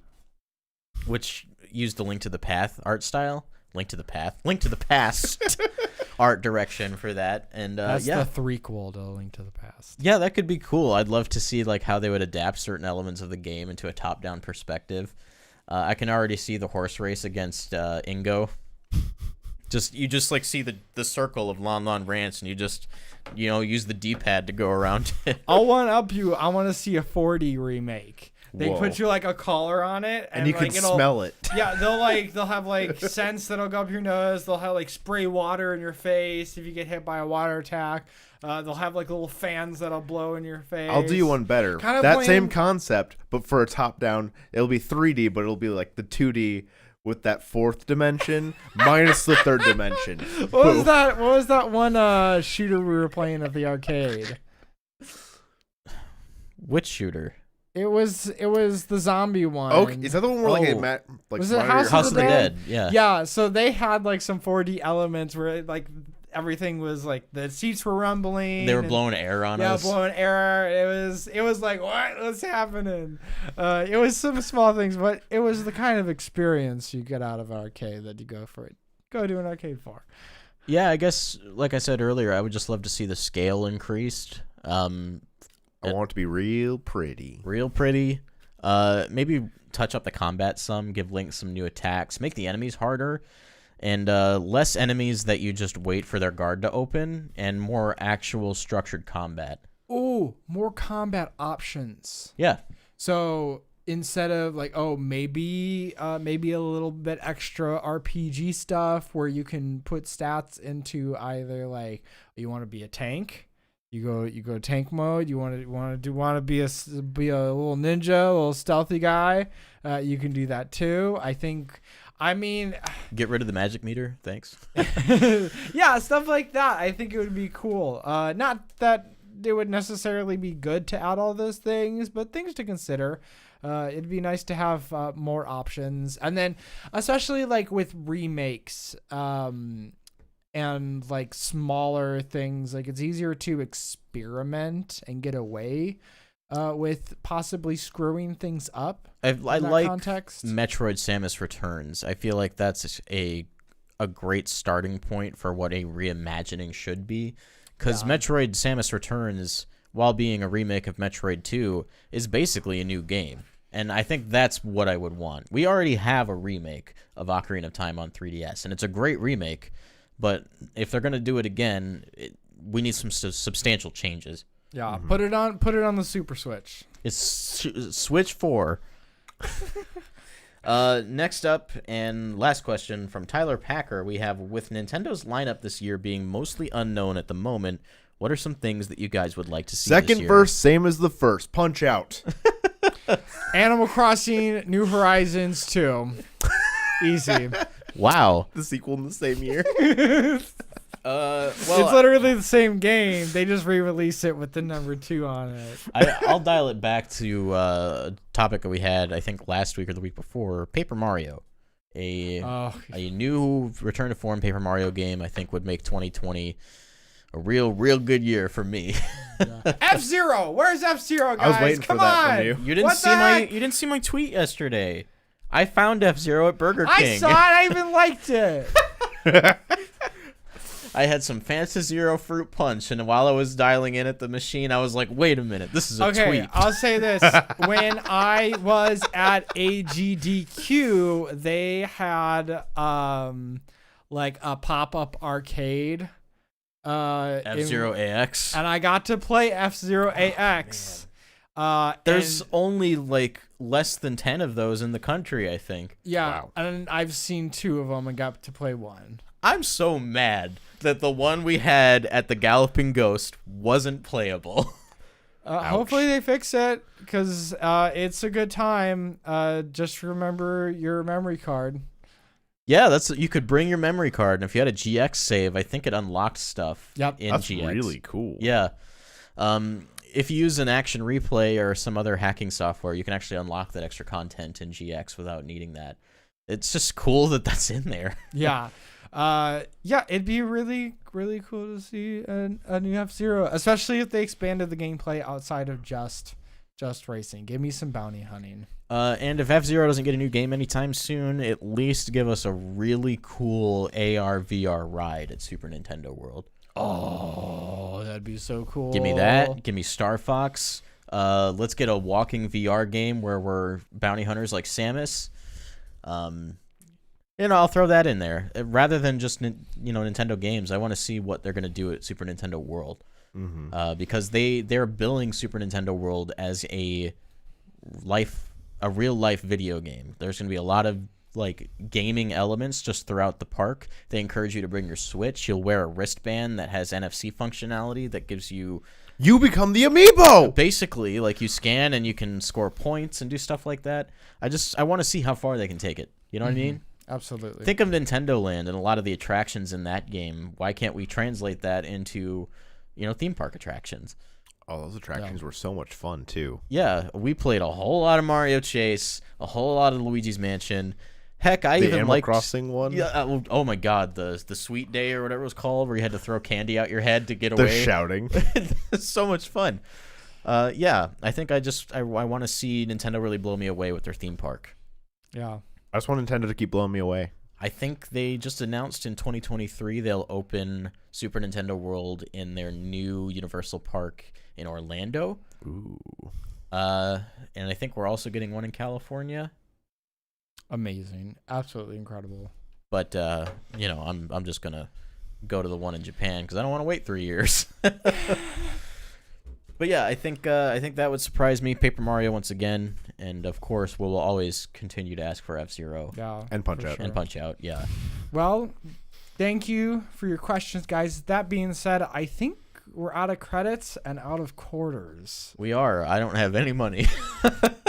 which used the Link to the Path art style. Link to the Past art direction for that. And That's yeah. the threequel to Link to the Past. Yeah, that could be cool. I'd love to see like how they would adapt certain elements of the game into a top-down perspective. I can already see the horse race against Ingo. You just like see the circle of Lon Lon Ranch, and you just use the D-pad to go around it. I'll one up you. I want to see a 4D remake. They Whoa. put you like a collar on it, And you like, can smell it. Yeah, they'll have like scents that'll go up your nose. They'll have like spray water in your face if you get hit by a water attack. They'll have like little fans that'll blow in your face. I'll do you one better. Kind of that playing- same concept, but for a top-down, it'll be 3D, but it'll be like the 2D with that fourth dimension minus the third dimension. What was that? What was that one shooter we were playing at the arcade? Which shooter? It was the zombie one. Okay, is that the one where like Oh. like Was it monitor your House House of of the the Dead? Dead. Yeah. Yeah, so they had like some 4D elements where like everything was like the seats were rumbling. They were and- blowing air on Yeah, us. blowing air. It was like what's happening? It was some small things, but it was the kind of experience you get out of an arcade that you go to an arcade for. Yeah, I guess like I said earlier, I would just love to see the scale increased. I want it to be real pretty. Real pretty. Maybe touch up the combat some, give Link some new attacks, make the enemies harder, and less enemies that you just wait for their guard to open, and more actual structured combat. Ooh, more combat options. Yeah. So instead of like, maybe a little bit extra RPG stuff where you can put stats into either like you want to be a tank. You go tank mode. You want to be a little ninja, a little stealthy guy. You can do that too. I mean, Get rid of the magic meter. Thanks. yeah, stuff like that. I think it would be cool. Not that it would necessarily be good to add all those things, but things to consider. It'd be nice to have more options, and then especially like with remakes. And like smaller things, like it's easier to experiment and get away with possibly screwing things up. I in that like context. Metroid Samus Returns. I feel like that's a great starting point for what a reimagining should be, because Yeah. Metroid Samus Returns while being a remake of Metroid 2, is basically a new game. And I think that's what I would want. We already have a remake of Ocarina of Time on 3DS, and it's a great remake. But if they're going to do it again, we need some substantial changes. Yeah, put it on the Super Switch. It's Switch 4. Next up, and last question from Tyler Packer, we have, with Nintendo's lineup this year being mostly unknown at the moment, what are some things that you guys would like to see this Second year? verse, same as the first. Punch out. Animal Crossing New Horizons 2. Easy. Wow. The sequel in the same year. Well, it's literally the same game. They just re-release it with the number 2 on it. I'll dial it back to a topic that we had, I think, last week or the week before. Paper Mario. A new return to form Paper Mario game, I think, would make 2020 a real good year for me. Yeah. F-Zero! Where's F-Zero, guys? I was waiting Come for that on! from you. You didn't see my tweet yesterday. I found F-Zero at Burger King. I saw it. I even liked it. I had some Fanta Zero fruit punch, and while I was dialing in at the machine, I was like, wait a minute, this is a tweet. I'll say this. When I was at AGDQ, they had like a pop-up arcade. F-Zero AX. And I got to play F-Zero AX. There's only like less than 10 of those in the country, I think. Yeah, Wow. and I've seen 2 of them and got to play 1. I'm so mad that the one we had at the Galloping Ghost wasn't playable. Hopefully they fix it, because it's a good time. Just remember your memory card. Yeah, you could bring your memory card, and if you had a GX save, I think it unlocked stuff in That's GX. really cool. Yeah. If you use an Action Replay or some other hacking software, you can actually unlock that extra content in GX without needing that. It's just cool that that's in there. Yeah. It'd be really, really cool to see a new F-Zero, especially if they expanded the gameplay outside of just racing. Give me some bounty hunting. And if F-Zero doesn't get a new game anytime soon, at least give us a really cool AR VR ride at Super Nintendo World. Oh, that'd be so cool. Give me that. Give me Star Fox. Let's get a walking VR game where we're bounty hunters like Samus. I'll throw that in there. Rather than just Nintendo games, I want to see what they're going to do at Super Nintendo World. Mm-hmm. Because they're billing Super Nintendo World as a real life video game. There's going to be a lot of like gaming elements just throughout the park. They encourage you to bring your Switch. You'll wear a wristband that has NFC functionality that gives you become the amiibo. Basically, like you scan and you can score points and do stuff like that. I want to see how far they can take it. You know what I mean? Absolutely. Think of Nintendo Land and a lot of the attractions in that game. Why can't we translate that into, theme park attractions? Oh, those attractions were so much fun too. Yeah, we played a whole lot of Mario Chase, a whole lot of Luigi's Mansion. Heck, I the even Animal liked Crossing one. Yeah. Oh my God, the Sweet Day or whatever it was called, where you had to throw candy out your head to get The away. shouting. It's so much fun. I think I want to see Nintendo really blow me away with their theme park. Yeah. I just want Nintendo to keep blowing me away. I think they just announced in 2023 they'll open Super Nintendo World in their new Universal Park in Orlando. Ooh. And I think we're also getting one in California. Amazing. Absolutely incredible. But I'm just gonna go to the one in Japan because I don't want to wait 3 years. But yeah, I think that would surprise me. Paper Mario once again, and of course we'll always continue to ask for F-Zero. Yeah. And Punch Out. Sure. And Punch Out. Yeah. Well, thank you for your questions, guys. That being said, I think we're out of credits and out of quarters. We are. I don't have any money. I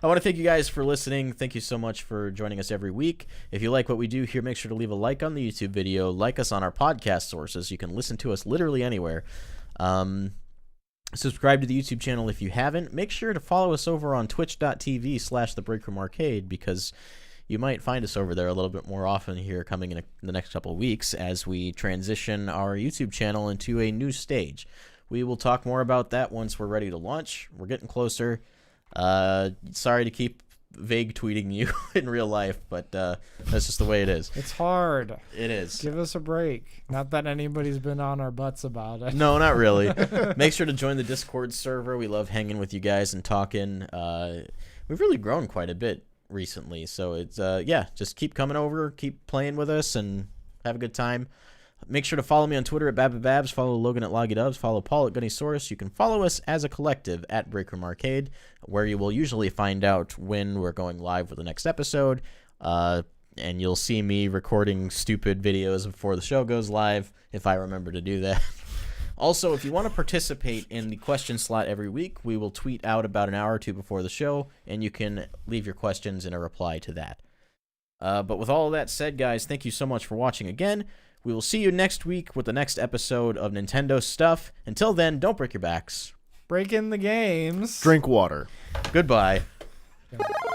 want to thank you guys for listening. Thank you so much for joining us every week. If you like what we do here, make sure to leave a like on the YouTube video. Like us on our podcast sources. You can listen to us literally anywhere. Subscribe to the YouTube channel if you haven't. Make sure to follow us over on twitch.tv/thebreakroom because you might find us over there a little bit more often here coming in the next couple of weeks as we transition our YouTube channel into a new stage. We will talk more about that once we're ready to launch. We're getting closer. Sorry to keep vague tweeting you in real life, but that's just the way it is. It's hard. It is. Give us a break. Not that anybody's been on our butts about it. No, not really. Make sure to join the Discord server. We love hanging with you guys and talking. We've really grown quite a bit recently, so it's just keep coming over, keep playing with us, and have a good time. Make sure to follow me on Twitter at Babababs, follow Logan at LoggyDubs, follow Paul at Gunnysaurus. You can follow us as a collective at Breakroom Arcade, where you will usually find out when we're going live with the next episode, and you'll see me recording stupid videos before the show goes live, if I remember to do that. Also, if you want to participate in the question slot every week, we will tweet out about an hour or two before the show, and you can leave your questions in a reply to that. But with all of that said, guys, thank you so much for watching again. We will see you next week with the next episode of Nintendo Stuff. Until then, don't break your backs. Break in the games. Drink water. Goodbye. Yeah.